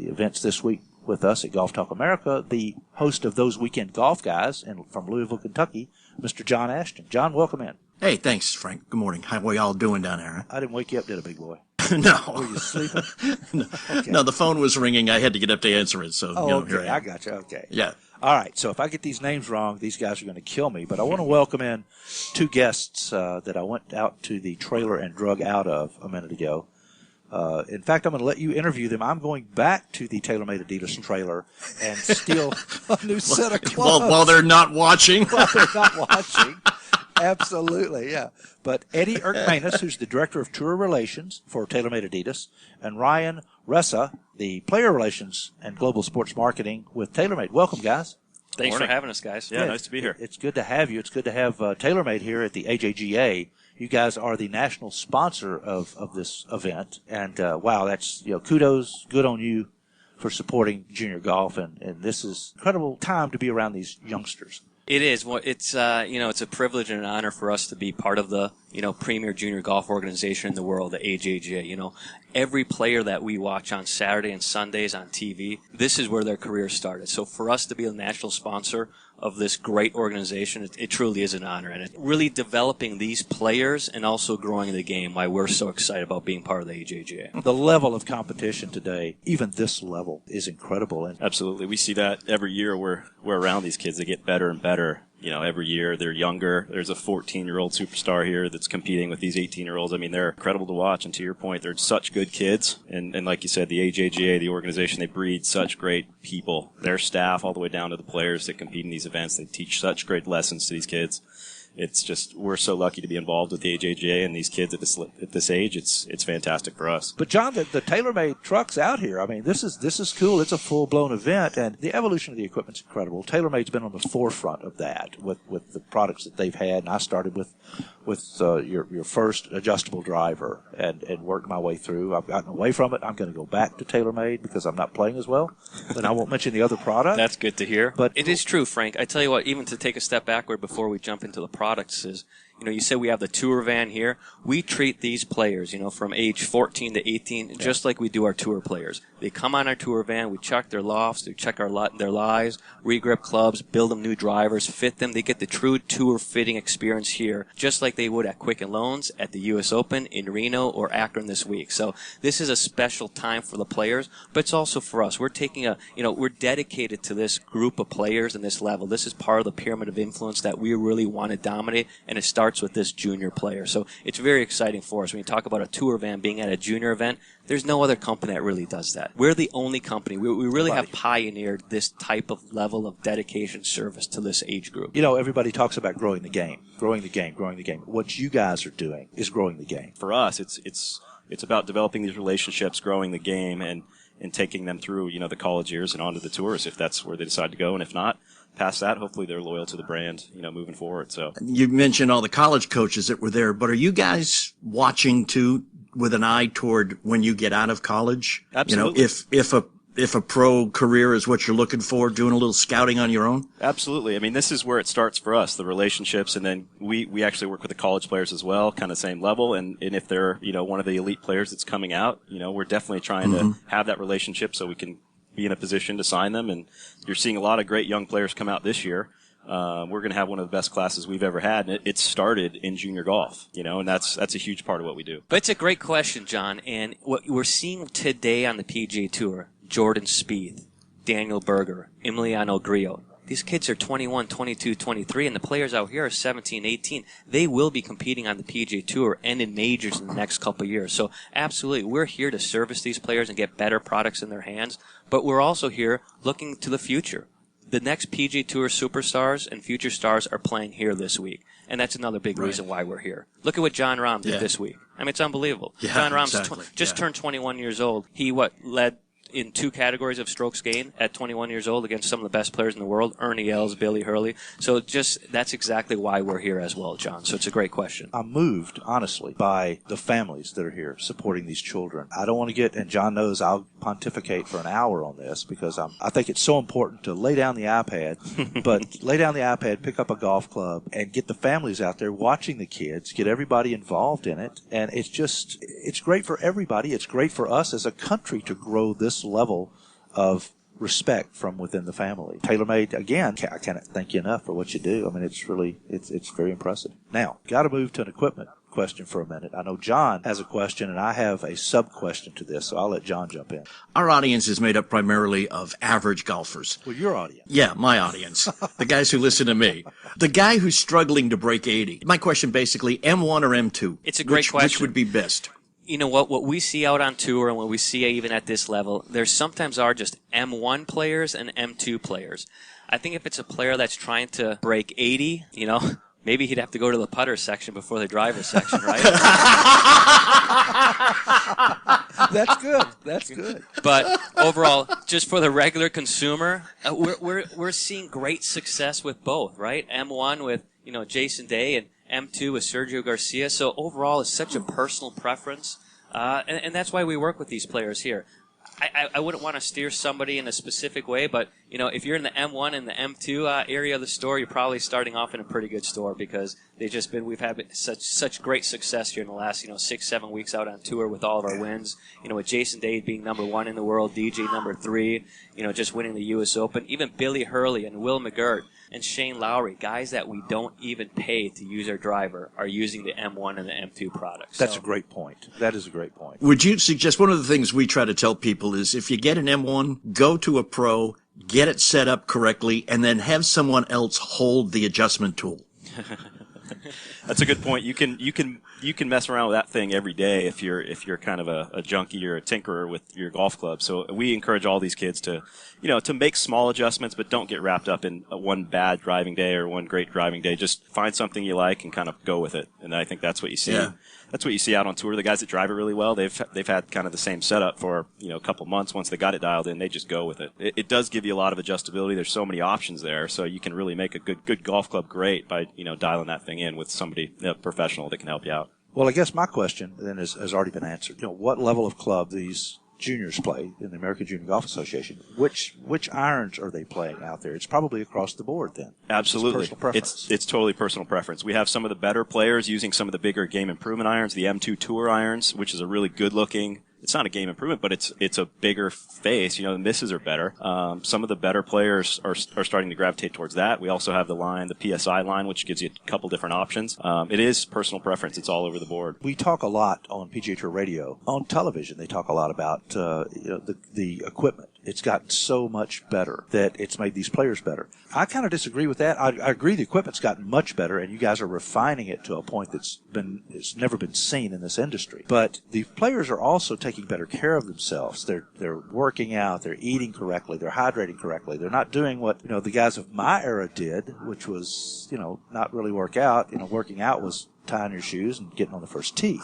[SPEAKER 10] events this week with us at Golf Talk America, the host of Those Weekend Golf Guys and from Louisville, Kentucky, Mr. John Ashton. John, welcome in.
[SPEAKER 11] Hey, thanks, Frank. Good morning. How are y'all doing down there?
[SPEAKER 10] I didn't wake you up, did I, big boy?
[SPEAKER 11] No.
[SPEAKER 10] Were you sleeping?
[SPEAKER 11] No.
[SPEAKER 10] Okay.
[SPEAKER 11] No, the phone was ringing. I had to get up to answer it. So,
[SPEAKER 10] okay.
[SPEAKER 11] Here I am.
[SPEAKER 10] I got you. Okay.
[SPEAKER 11] Yeah.
[SPEAKER 10] All right. So if I get these names wrong, these guys are going to kill me. But I want to welcome in two guests that I went out to the trailer and drug out of a minute ago. In fact, I'm going to let you interview them. I'm going back to the TaylorMade Adidas trailer and steal a new set of clothes.
[SPEAKER 11] While they're not watching.
[SPEAKER 10] While they're not watching. Absolutely, yeah. But Eddie Erkmanis, who's the Director of Tour Relations for TaylorMade Adidas, and Ryan Ressa, the Player Relations and Global Sports Marketing with TaylorMade. Welcome, guys.
[SPEAKER 12] Thanks for having us, guys. Yeah, nice to be here.
[SPEAKER 10] It's good to have you. It's good to have TaylorMade here at the AJGA. You guys are the national sponsor of this event. And, wow, that's, kudos, good on you for supporting junior golf. And this is an incredible time to be around these youngsters.
[SPEAKER 12] It is. Well, it's it's a privilege and an honor for us to be part of the premier junior golf organization in the world, the AJGA. Every player that we watch on Saturday and Sundays on TV, this is where their career started. So for us to be a national sponsor of this great organization, it truly is an honor, and it's really developing these players and also growing the game. Why we're so excited about being part of the AJGA.
[SPEAKER 10] The level of competition today, even this level, is incredible. And
[SPEAKER 13] absolutely, we see that every year. We're around these kids; they get better and better. Every year they're younger. There's a 14-year-old superstar here that's competing with these 18-year-olds. I mean, they're incredible to watch. And to your point, they're such good kids. And like you said, the AJGA, the organization, they breed such great people. Their staff, all the way down to the players that compete in these events, they teach such great lessons to these kids. it's just, we're so lucky to be involved with the AJGA and these kids at this age. It's fantastic for us.
[SPEAKER 10] But John, the TaylorMade truck's out here. I mean, this is cool. It's a full-blown event, and the evolution of the equipment's incredible. TaylorMade's been on the forefront of that with the products that they've had, and I started with your first adjustable driver and worked my way through. I've gotten away from it. I'm going to go back to TaylorMade because I'm not playing as well, and I won't mention the other product.
[SPEAKER 12] That's good to hear.
[SPEAKER 10] But
[SPEAKER 12] it is true, Frank. I tell you what, even to take a step backward before we jump into the products is, you said we have the tour van here. We treat these players, from age 14 to 18, just like we do our tour players. They come on our tour van, we check their lofts, we check their lies, regrip clubs, build them new drivers, fit them. They get the true tour fitting experience here, just like they would at Quicken Loans, at the U.S. Open, in Reno, or Akron this week. So this is a special time for the players, but it's also for us. We're taking we're dedicated to this group of players and this level. This is part of the pyramid of influence that we really want to dominate, and it starts with this junior player. So it's very exciting for us. When you talk about a tour van being at a junior event, there's no other company that really does that. We're the only company. We really have pioneered this type of level of dedication service to this age group.
[SPEAKER 10] Everybody talks about growing the game. What you guys are doing is growing the game.
[SPEAKER 13] For us, it's about developing these relationships, growing the game, and taking them through, the college years and onto the tours if that's where they decide to go. And if not, past that, hopefully they're loyal to the brand, moving forward. So
[SPEAKER 11] you mentioned all the college coaches that were there, but are you guys watching too with an eye toward when you get out of college?
[SPEAKER 13] Absolutely.
[SPEAKER 11] If a pro career is what you're looking for, doing a little scouting on your own?
[SPEAKER 13] Absolutely. I mean, this is where it starts for us, the relationships, and then we actually work with the college players as well, kind of same level, and if they're, one of the elite players that's coming out, we're definitely trying to have that relationship so we can be in a position to sign them, and you're seeing a lot of great young players come out this year. We're going to have one of the best classes we've ever had, and it started in junior golf, and that's a huge part of what we do.
[SPEAKER 12] But it's a great question, John, and what we're seeing today on the PGA Tour, Jordan Spieth, Daniel Berger, Emiliano Grillo, these kids are 21, 22, 23, and the players out here are 17, 18. They will be competing on the PGA Tour and in majors in the next couple of years. So absolutely, we're here to service these players and get better products in their hands, but we're also here looking to the future. The next PGA Tour superstars and future stars are playing here this week, and that's another big reason why we're here. Look at what John Rahm did this week. I mean, it's unbelievable.
[SPEAKER 11] Yeah,
[SPEAKER 12] John Rahm's
[SPEAKER 11] exactly.
[SPEAKER 12] turned 21 years old. He led in 2 categories of strokes gained at 21 years old against some of the best players in the world, Ernie Els, Billy Hurley. So that's exactly why we're here as well, John. So it's a great question.
[SPEAKER 10] I'm moved, honestly, by the families that are here supporting these children. I don't want to and John knows I'll pontificate for an hour on this because I think it's so important to lay down the iPad, but lay down the iPad, pick up a golf club, and get the families out there watching the kids, get everybody involved in it. And it's great for everybody. It's great for us as a country to grow this level of respect from within the family. TaylorMade, again, I can't thank you enough for what you do. I mean, it's very impressive. Now, got to move to an equipment question for a minute. I know John has a question, and I have a sub-question to this, so I'll let John jump in.
[SPEAKER 11] Our audience is made up primarily of average golfers.
[SPEAKER 10] Well, your audience.
[SPEAKER 11] Yeah, my audience. The guys who listen to me. The guy who's struggling to break 80. My question basically, M1 or M2?
[SPEAKER 12] It's a great question.
[SPEAKER 11] Which would be best?
[SPEAKER 12] You know what we see out on tour and what we see even at this level, there sometimes are just M1 players and M2 players. I think if it's a player that's trying to break 80, maybe he'd have to go to the putter section before the driver section, right?
[SPEAKER 10] That's good.
[SPEAKER 12] But overall, just for the regular consumer, we're seeing great success with both, right? M1 with, Jason Day and M2 with Sergio Garcia. So overall, it's such a personal preference, and that's why we work with these players here. I wouldn't want to steer somebody in a specific way, but if you're in the M1 and the M2 area of the store, you're probably starting off in a pretty good store because we've had such great success here in the last 6-7 weeks out on tour with all of our wins. With Jason Day being number 1 in the world, DJ number 3, just winning the U.S. Open, even Billy Hurley and Will McGirt and Shane Lowry, guys that we don't even pay to use our driver, are using the M1 and the M2 products.
[SPEAKER 10] That's a great point. That is a great point.
[SPEAKER 11] Would you suggest, one of the things we try to tell people is if you get an M1, go to a pro, get it set up correctly, and then have someone else hold the adjustment tool.
[SPEAKER 13] That's a good point. You can mess around with that thing every day if you're kind of a junkie or a tinkerer with your golf club. So we encourage all these kids to make small adjustments, but don't get wrapped up in one bad driving day or one great driving day. Just find something you like and kind of go with it. And I think that's what you see. Yeah. That's what you see out on tour. The guys that drive it really well, they've had kind of the same setup for a couple months. Once they got it dialed in, they just go with it. It does give you a lot of adjustability. There's so many options there, so you can really make a good golf club great by dialing that thing in with somebody professional that can help you out.
[SPEAKER 10] Well, I guess my question then has already been answered. What level of club these juniors play in the American Junior Golf Association? Which irons are they playing out there? It's probably across the board then.
[SPEAKER 13] Absolutely.
[SPEAKER 10] It's personal preference.
[SPEAKER 13] It's totally personal preference. We have some of the better players using some of the bigger game improvement irons, the M2 Tour irons, which is a really good looking. It's not a game improvement, but it's a bigger face. The misses are better. Some of the better players are starting to gravitate towards that. We also have the PSI line, which gives you a couple different options. It is personal preference. It's all over the board.
[SPEAKER 10] We talk a lot on PGA Tour Radio. On television, they talk a lot about the equipment. It's gotten so much better that it's made these players better. I kind of disagree with that. I agree the equipment's gotten much better, and you guys are refining it to a point it's never been seen in this industry. But the players are also taking better care of themselves. They're working out, they're eating correctly, they're hydrating correctly. They're not doing what the guys of my era did, which was not really work out. Working out was tying your shoes and getting on the first tee.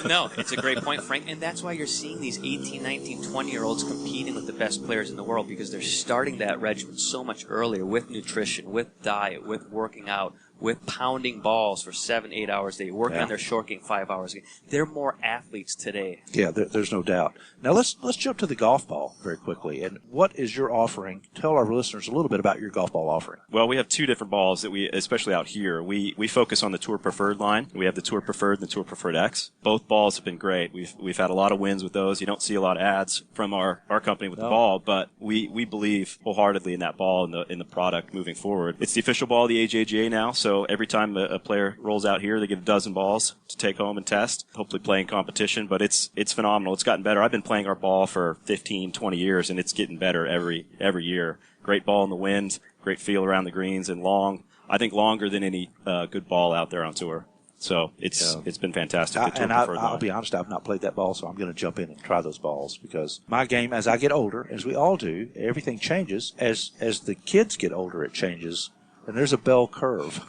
[SPEAKER 12] No, it's a great point, Frank. And that's why you're seeing these 18, 19, 20-year-olds competing with the best players in the world, because they're starting that regimen so much earlier with nutrition, with diet, with working out, with pounding balls for 7-8 hours a day, working on their short game 5 hours a day. They're more athletes today.
[SPEAKER 10] Yeah, there's no doubt. Now let's jump to the golf ball very quickly. And what is your offering? Tell our listeners a little bit about your golf ball offering.
[SPEAKER 13] Well, we have two different balls that especially out here, we focus on the Tour Preferred line. We have the Tour Preferred and the Tour Preferred X. Both balls have been great. We've had a lot of wins with those. You don't see a lot of ads from our company with the ball, but we believe wholeheartedly in that ball and in the product moving forward. It's the official ball of the AJGA now, so every time a player rolls out here, they get a dozen balls to take home and test, hopefully play in competition, but it's phenomenal. It's gotten better. I've been playing our ball for 15, 20 years, and it's getting better every year. Great ball in the wind, great feel around the greens, and long. I think longer than any good ball out there on tour. So it's been fantastic.
[SPEAKER 10] I'll be honest, I've not played that ball, so I'm going to jump in and try those balls, because my game, as I get older, as we all do, everything changes. As the kids get older, it changes, and there's a bell curve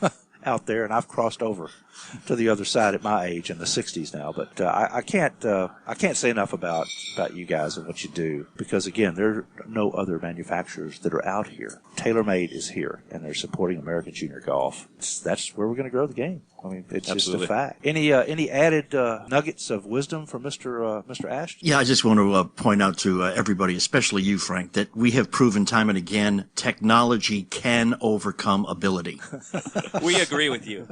[SPEAKER 10] out there, and I've crossed over to the other side at my age in the 60s now. But I can't say enough about you guys and what you do, because again, there are no other manufacturers that are out here. TaylorMade is here, and they're supporting American Junior Golf. That's where we're going to grow the game. I mean, it's
[SPEAKER 13] Absolutely.
[SPEAKER 10] just a fact. Any added nuggets of wisdom from Mr. Ashton?
[SPEAKER 11] Yeah, I just want to point out to everybody, especially you, Frank, that we have proven time and again technology can overcome ability.
[SPEAKER 12] We agree with you.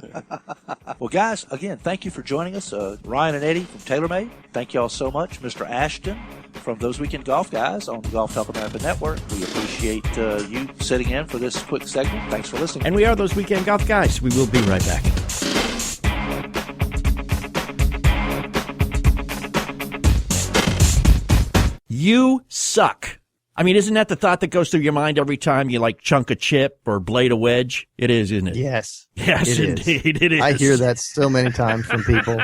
[SPEAKER 10] Well, guys, again, thank you for joining us. Ryan and Eddie from TaylorMade, thank you all so much. Mr. Ashton from Those Weekend Golf Guys on the Golf Talk America Network, we appreciate you sitting in for this quick segment. Thanks for listening.
[SPEAKER 3] And we are Those Weekend Golf Guys. We will be right back. You suck. I mean, isn't that the thought that goes through your mind every time you chunk a chip or blade a wedge? It is, isn't it?
[SPEAKER 4] Yes.
[SPEAKER 3] Yes, indeed. It is.
[SPEAKER 4] I hear that so many times from people.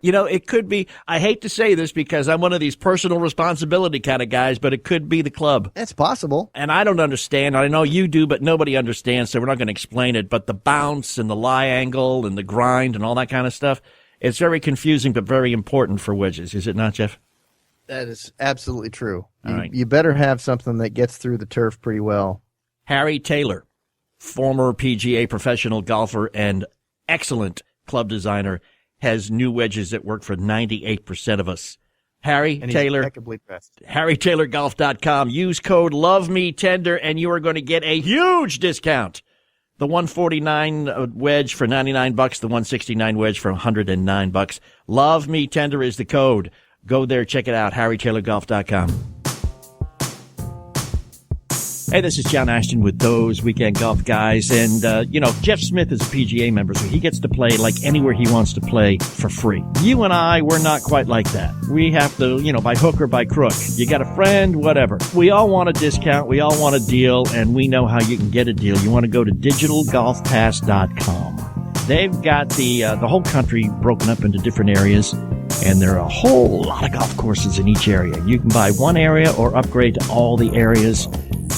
[SPEAKER 3] It could be, I hate to say this because I'm one of these personal responsibility kind of guys, but it could be the club.
[SPEAKER 4] It's possible.
[SPEAKER 3] And I don't understand. I know you do, but nobody understands, so we're not going to explain it. But the bounce and the lie angle and the grind and all that kind of stuff, it's very confusing but very important for wedges. Is it not, Jeff?
[SPEAKER 4] That is absolutely true.
[SPEAKER 3] All right.
[SPEAKER 4] You better have something that gets through the turf pretty well.
[SPEAKER 3] Harry Taylor, former PGA professional golfer and excellent club designer, has new wedges that work for 98% of us. Harry
[SPEAKER 4] And
[SPEAKER 3] Taylor,
[SPEAKER 4] impeccably dressed.
[SPEAKER 3] HarryTaylorGolf.com. Use code LOVEMeTender and you are going to get a huge discount. The 149 wedge for $99, the 169 wedge for $109. Love Me Tender is the code. Go there, check it out, HarryTaylorGolf.com. Hey, this is John Ashton with Those Weekend Golf Guys. And, Jeff Smith is a PGA member, so he gets to play anywhere he wants to play for free. You and I, we're not quite like that. We have to, by hook or by crook. You got a friend, whatever. We all want a discount. We all want a deal, and we know how you can get a deal. You want to go to digitalgolfpass.com. They've got the whole country broken up into different areas, and there are a whole lot of golf courses in each area. You can buy one area or upgrade to all the areas.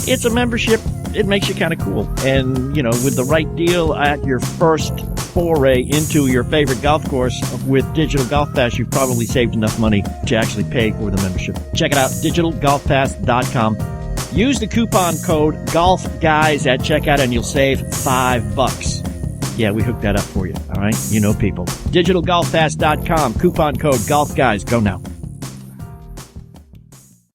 [SPEAKER 3] It's a membership. It makes you kind of cool. And, you know, with the right deal at your first foray into your favorite golf course with Digital Golf Pass, you've probably saved enough money to actually pay for the membership. Check it out, digitalgolfpass.com. Use the coupon code GOLFGUYS at checkout and you'll save $5. Yeah, we hooked that up for you, all right? You know people. digitalgolfpass.com, coupon code GOLFGUYS. Go now.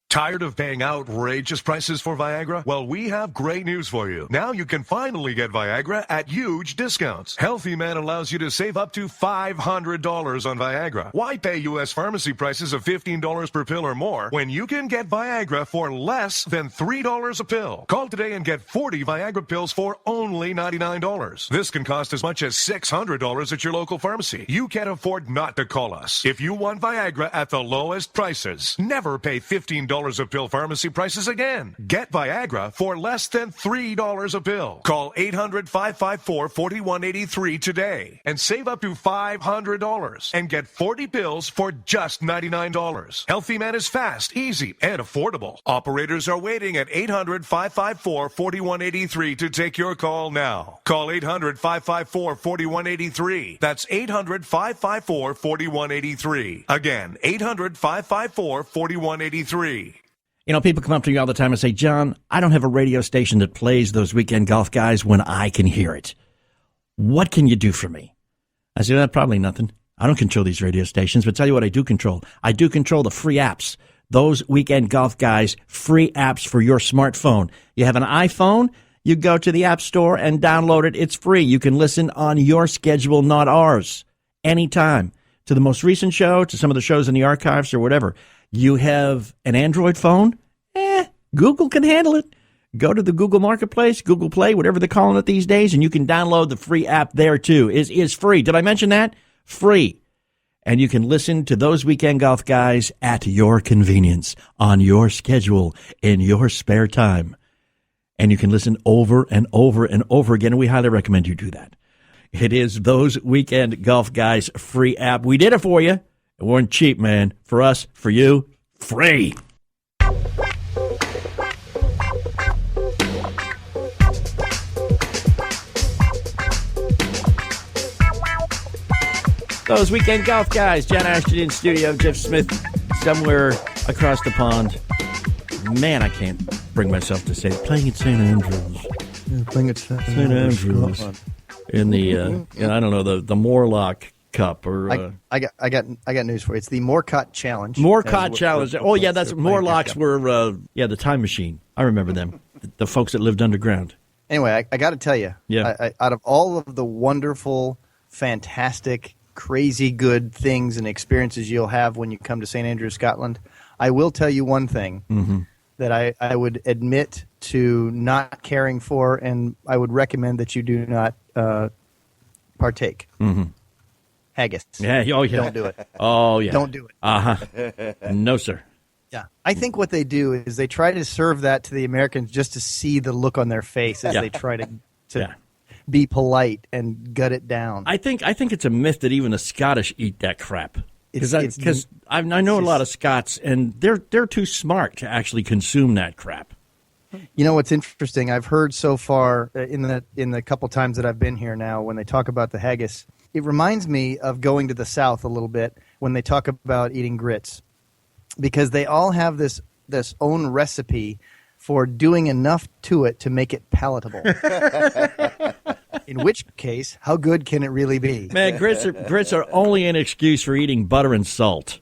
[SPEAKER 5] Tired of paying outrageous prices for Viagra? Well, we have great news for you. Now you can finally get Viagra at huge discounts. Healthy Man allows you to save up to $500 on Viagra. Why pay U.S. pharmacy prices of $15 per pill or more when you can get Viagra for less than $3 a pill? Call today and get 40 Viagra pills for only $99. This can cost as much as $600 at your local pharmacy. You can't afford not to call us. If you want Viagra at the lowest prices, never pay $15 a pill pharmacy prices again. Get Viagra for less than $3 a pill. Call 800-554-4183 today and save up to $500 and get 40 pills for just $99. Healthy Man is fast, easy, and affordable. Operators are waiting at 800-554-4183 to take your call now. Call 800-554-4183. That's 800-554-4183. Again, 800-554-4183.
[SPEAKER 3] You know, people come up to me all the time and say, John, I don't have a radio station that plays those Weekend Golf Guys when I can hear it. What can you do for me? I say, well, probably nothing. I don't control these radio stations, but tell you what I do control. I do control the free apps. Those Weekend Golf Guys free apps for your smartphone. You have an iPhone, you go to the App Store and download it. It's free. You can listen on your schedule, not ours, anytime. To the most recent show, to some of the shows in the archives or whatever. You have an Android phone? Google can handle it. Go to the Google Marketplace, Google Play, whatever they're calling it these days, and you can download the free app there too. It is free. Did I mention that? Free. And you can listen to those Weekend Golf Guys at your convenience, on your schedule, in your spare time. And you can listen over and over and over again, and we highly recommend you do that. It is those Weekend Golf Guys free app. We did it for you. It wasn't cheap, man. For us, for you, free. Those Weekend Golf Guys. John Ashton in studio. Jeff Smith somewhere across the pond. Man, I can't bring myself to say it. Playing at St. Andrews.
[SPEAKER 4] Yeah, playing at St.
[SPEAKER 3] Andrews. In the, I don't know, the Morlock Cup or
[SPEAKER 4] I got news for you. It's the Morcott Challenge.
[SPEAKER 3] Morcott Challenge. Oh yeah, that's Morlocks were the time machine. I remember them. The folks that lived underground.
[SPEAKER 4] Anyway, I got to tell you, out of all of the wonderful, fantastic, crazy good things and experiences you'll have when you come to St. Andrews, Scotland, I will tell you one thing that I would admit to not caring for, and I would recommend that you do not partake. Haggis.
[SPEAKER 3] Yeah. Oh, yeah.
[SPEAKER 4] Don't do it.
[SPEAKER 3] Oh, yeah.
[SPEAKER 4] Don't do it.
[SPEAKER 3] No, sir.
[SPEAKER 4] Yeah. I think what they do is they try to serve that to the Americans just to see the look on their face as they try to be polite and gut it down.
[SPEAKER 3] I think it's a myth that even the Scottish eat that crap. Because I know a lot of Scots, and they're too smart to actually consume that crap.
[SPEAKER 4] You know what's interesting? I've heard so far in the couple times that I've been here now, when they talk about the haggis, it reminds me of going to the South a little bit when they talk about eating grits, because they all have this own recipe for doing enough to it to make it palatable. In which case, how good can it really be?
[SPEAKER 3] Man, grits are only an excuse for eating butter and salt.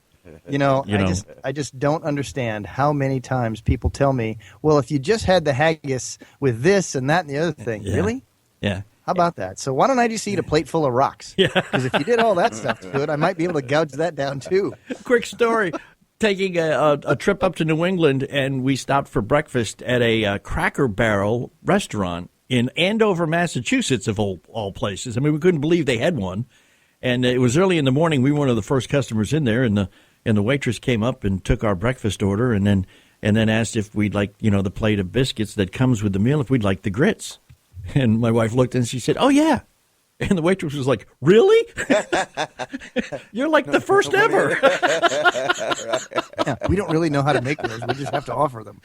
[SPEAKER 4] I just don't understand how many times people tell me, well, if you just had the haggis with this and that and the other thing.
[SPEAKER 3] Yeah.
[SPEAKER 4] Really?
[SPEAKER 3] Yeah.
[SPEAKER 4] How about that? So why don't I just eat a plate full of rocks?
[SPEAKER 3] Yeah.
[SPEAKER 4] Because if you did all that stuff to it, I might be able to gouge that down too.
[SPEAKER 3] Quick story. Taking a trip up to New England, and we stopped for breakfast at a Cracker Barrel restaurant in Andover, Massachusetts, of all places. I mean, we couldn't believe they had one. And it was early in the morning. We were one of the first customers in there, and the waitress came up and took our breakfast order, and then asked if we'd like, the plate of biscuits that comes with the meal, if we'd like the grits. And my wife looked and she said, "Oh yeah, And the waitress was like, really? You're like the first ever.
[SPEAKER 4] Yeah, we don't really know how to make those. We just have to offer them.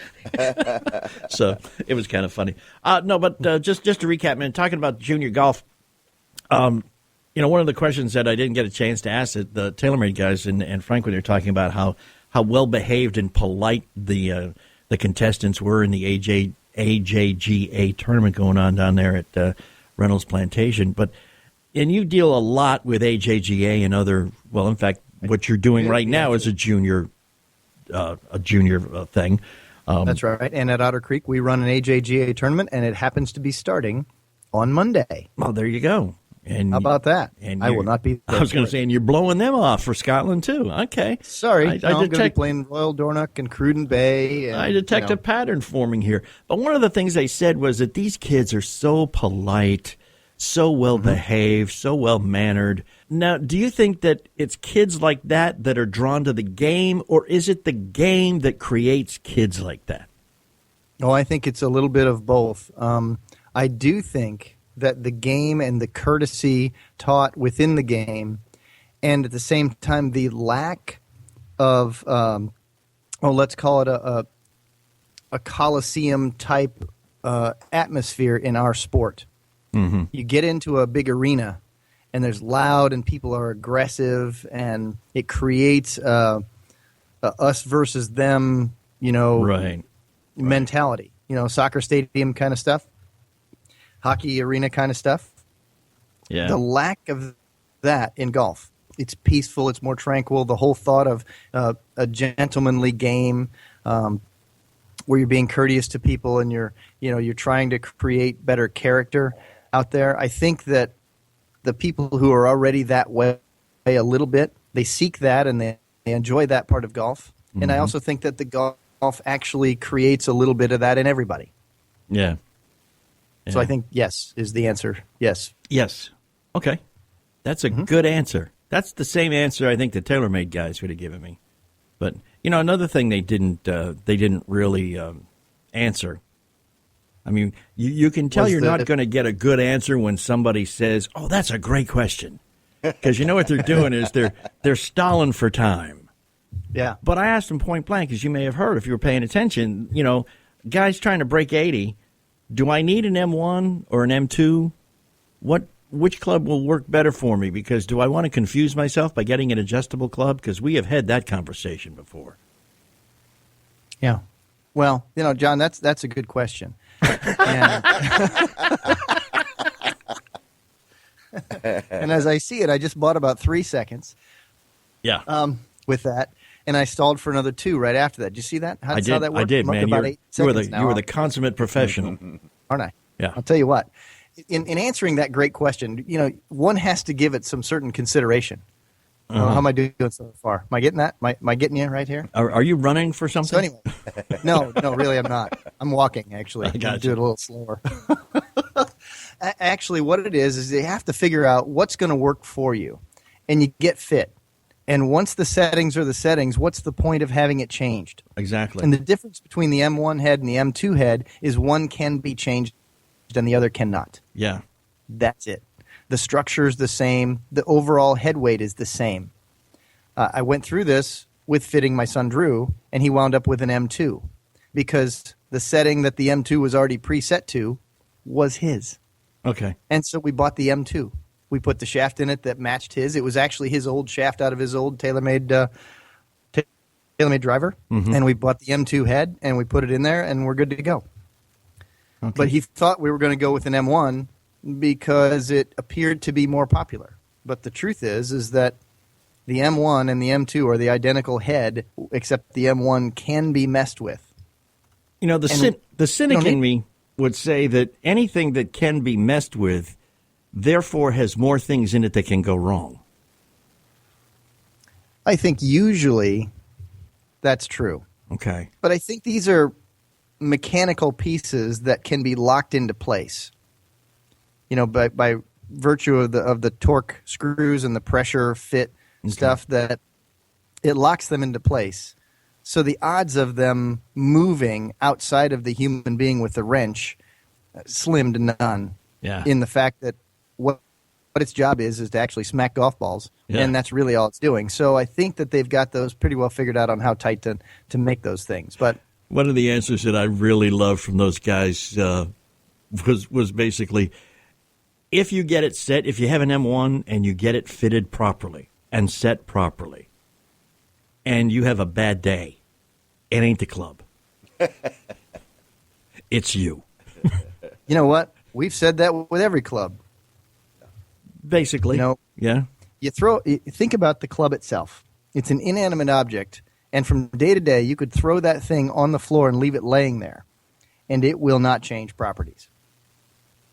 [SPEAKER 3] So it was kind of funny. Just to recap, man, talking about junior golf, one of the questions that I didn't get a chance to ask the TaylorMade guys and Frank, when they're talking about how well behaved and polite the contestants were in the AJGA tournament going on down there at Reynolds Plantation. And you deal a lot with AJGA and other. Well, in fact, what you're doing right now is a junior thing.
[SPEAKER 4] That's right. And at Otter Creek, we run an AJGA tournament, and it happens to be starting on Monday.
[SPEAKER 3] Well, there you go. And
[SPEAKER 4] how about that?
[SPEAKER 3] And
[SPEAKER 4] I will not be.
[SPEAKER 3] I was going to say, and you're blowing them off for Scotland too. Okay,
[SPEAKER 4] sorry, I'm going to be playing Royal Dornoch and Cruden Bay. And,
[SPEAKER 3] I detect a pattern forming here. But one of the things they said was that these kids are so polite, so well behaved, so well mannered. Now, do you think that it's kids like that are drawn to the game, or is it the game that creates kids like that?
[SPEAKER 4] Oh, I think it's a little bit of both. I do think that the game and the courtesy taught within the game, and at the same time the lack of, let's call it a Coliseum type atmosphere in our sport. Mm-hmm. You get into a big arena, and there's loud, and people are aggressive, and it creates us versus them, mentality. Soccer stadium kind of stuff. Hockey arena kind of stuff. Yeah. The lack of that in golf. It's peaceful. It's more tranquil. The whole thought of a gentlemanly game where you're being courteous to people and you're trying to create better character out there. I think that the people who are already that way a little bit, they seek that and they enjoy that part of golf. Mm-hmm. And I also think that the golf actually creates a little bit of that in everybody.
[SPEAKER 3] Yeah.
[SPEAKER 4] So I think yes is the answer. Yes.
[SPEAKER 3] Yes. Okay. That's a good answer. That's the same answer I think the TaylorMade guys would have given me. But, another thing they didn't really answer. I mean, you can tell you're not going to get a good answer when somebody says, "Oh, that's a great question." Because what they're doing is they're stalling for time.
[SPEAKER 4] Yeah.
[SPEAKER 3] But I asked them point blank, as you may have heard if you were paying attention, guys trying to break 80, do I need an M1 or an M2? Which club will work better for me? Because do I want to confuse myself by getting an adjustable club? Because we have had that conversation before.
[SPEAKER 4] Yeah. Well, John, that's a good question. And, and as I see it, I just bought about 3 seconds.
[SPEAKER 3] Yeah.
[SPEAKER 4] With that. And I stalled for another 2 right after that. Did you see that? How that worked?
[SPEAKER 3] I did, man.
[SPEAKER 4] About
[SPEAKER 3] you were the consummate professional.
[SPEAKER 4] Aren't I?
[SPEAKER 3] Yeah.
[SPEAKER 4] I'll tell you what. In answering that great question, one has to give it some certain consideration. How am I doing so far? Am I getting that? Am I getting you right here?
[SPEAKER 3] Are you running for something?
[SPEAKER 4] So anyway, no, really I'm not. I'm walking, actually.
[SPEAKER 3] I got
[SPEAKER 4] you. Do it a little slower. Actually, what it is you have to figure out what's going to work for you, and you get fit. And once the settings are the settings, what's the point of having it changed?
[SPEAKER 3] Exactly.
[SPEAKER 4] And the difference between the M1 head and the M2 head is one can be changed and the other cannot.
[SPEAKER 3] Yeah.
[SPEAKER 4] That's it. The structure is the same. The overall head weight is the same. I went through this with fitting my son Drew, and he wound up with an M2 because the setting that the M2 was already preset to was his.
[SPEAKER 3] Okay.
[SPEAKER 4] And so we bought the M2. We put the shaft in it that matched his. It was actually his old shaft out of his old TaylorMade driver. Mm-hmm. And we bought the M2 head, and we put it in there, and we're good to go. Okay. But he thought we were going to go with an M1 because it appeared to be more popular. But the truth is that the M1 and the M2 are the identical head, except the M1 can be messed with.
[SPEAKER 3] The cynic in me would say that anything that can be messed with therefore has more things in it that can go wrong.
[SPEAKER 4] I think usually that's true.
[SPEAKER 3] Okay.
[SPEAKER 4] But I think these are mechanical pieces that can be locked into place. By virtue of the torque screws and the pressure fit stuff, that it locks them into place. So the odds of them moving outside of the human being with the wrench, slim to none.
[SPEAKER 3] Yeah.
[SPEAKER 4] In the fact that its job is to actually smack golf balls,
[SPEAKER 3] Yeah.
[SPEAKER 4] and that's really all it's doing. So I think that they've got those pretty well figured out on how tight to make those things. But
[SPEAKER 3] one of the answers that I really loved from those guys was basically, if you get it set, if you have an M1 and you get it fitted properly and set properly, and you have a bad day, it ain't the club. It's you.
[SPEAKER 4] you know what? We've said that with every club.
[SPEAKER 3] Basically. Yeah.
[SPEAKER 4] You think about the club itself. It's an inanimate object, and from day to day, you could throw that thing on the floor and leave it laying there, and it will not change properties.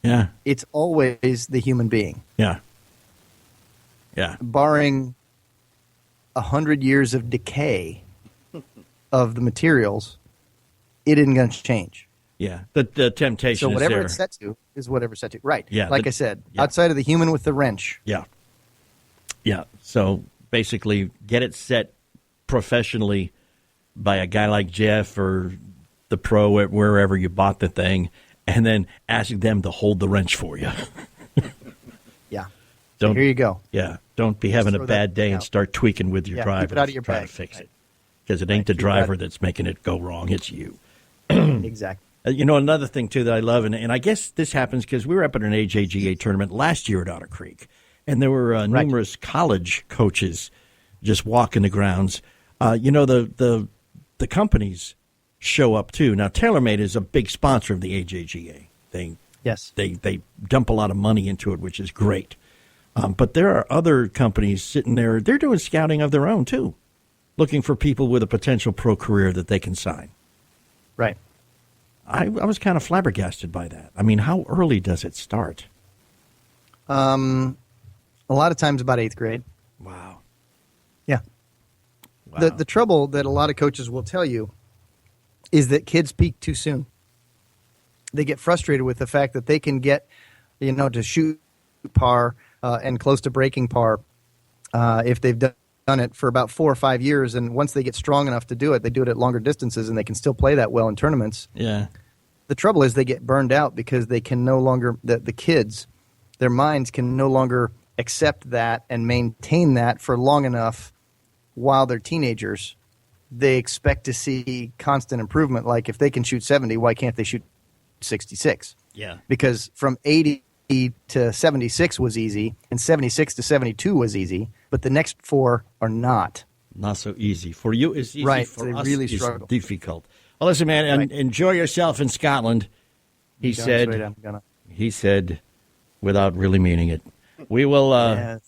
[SPEAKER 3] Yeah.
[SPEAKER 4] It's always the human being.
[SPEAKER 3] Yeah. Yeah.
[SPEAKER 4] Barring 100 years of decay of the materials, it isn't going to change.
[SPEAKER 3] Yeah. The temptation
[SPEAKER 4] So whatever
[SPEAKER 3] is
[SPEAKER 4] it's set to is whatever it's set to. Right.
[SPEAKER 3] Yeah,
[SPEAKER 4] Like I said, outside of the human with the wrench.
[SPEAKER 3] Yeah. Yeah. So basically, get it set professionally by a guy like Jeff or the pro at wherever you bought the thing, and then ask them to hold the wrench for you.
[SPEAKER 4] Yeah.
[SPEAKER 3] Don't,
[SPEAKER 4] here you go.
[SPEAKER 3] Yeah. Don't be having a
[SPEAKER 4] throw
[SPEAKER 3] bad
[SPEAKER 4] that
[SPEAKER 3] day and
[SPEAKER 4] out.
[SPEAKER 3] start tweaking with your driver.
[SPEAKER 4] Keep it out of your
[SPEAKER 3] try
[SPEAKER 4] bag.
[SPEAKER 3] to fix it. Because it ain't the
[SPEAKER 4] Keep it out.
[SPEAKER 3] driver that's making it go wrong. It's you.
[SPEAKER 4] Exactly.
[SPEAKER 3] Another thing, too, that I love, and I guess this happens because we were up at an AJGA tournament last year at Otter Creek, and there were numerous college coaches just walking the grounds. The companies show up, too. Now, TaylorMade is a big sponsor of the AJGA. They dump a lot of money into it, which is great. But there are other companies sitting there. They're doing scouting of their own, too, looking for people with a potential pro career that they can sign.
[SPEAKER 4] Right.
[SPEAKER 3] I was kind of flabbergasted by that. I mean, how early does it start?
[SPEAKER 4] A lot of times about 8th grade.
[SPEAKER 3] Wow.
[SPEAKER 4] Yeah.
[SPEAKER 3] Wow.
[SPEAKER 4] The trouble that a lot of coaches will tell you is that kids peak too soon. They get frustrated with the fact that they can get, to shoot par and close to breaking par if they've done it for about 4 or 5 years, and once they get strong enough to do it, they do it at longer distances, and they can still play that well in tournaments.
[SPEAKER 3] Yeah.
[SPEAKER 4] The trouble is they get burned out because they can no longer, the kids, their minds can no longer accept that and maintain that for long enough while they're teenagers. They expect to see constant improvement. Like if they can shoot 70, why can't they shoot 66?
[SPEAKER 3] Yeah.
[SPEAKER 4] Because from 80 to 76 was easy, and 76 to 72 was easy, but the next 4 are not.
[SPEAKER 3] Not so easy. For you, it's easy.
[SPEAKER 4] Right,
[SPEAKER 3] For
[SPEAKER 4] they
[SPEAKER 3] us,
[SPEAKER 4] really
[SPEAKER 3] it's
[SPEAKER 4] struggle.
[SPEAKER 3] difficult. Well, listen, man,
[SPEAKER 4] Right.
[SPEAKER 3] enjoy yourself in Scotland. He said, without really meaning it. We will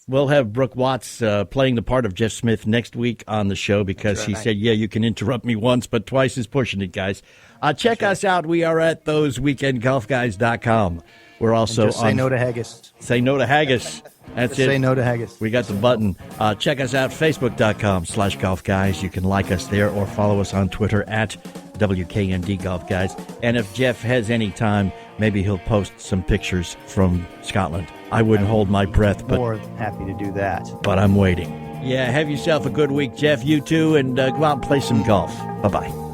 [SPEAKER 3] we'll have Brooke Watts playing the part of Jeff Smith next week on the show because he said, you can interrupt me once, but twice is pushing it, guys. Check us out. We are at thoseweekendgolfguys.com. We're also
[SPEAKER 4] say no to haggis.
[SPEAKER 3] Say no to haggis. That's
[SPEAKER 4] Just
[SPEAKER 3] it.
[SPEAKER 4] say no to haggis.
[SPEAKER 3] We got the button. Check us out, facebook.com/golfguys. You can like us there or follow us on Twitter at WKND Golf Guys. And if Jeff has any time, maybe he'll post some pictures from Scotland. I wouldn't hold my breath, but
[SPEAKER 4] More than happy to do that.
[SPEAKER 3] But I'm waiting. Yeah, have yourself a good week, Jeff. You too, and go out and play some golf. Bye-bye.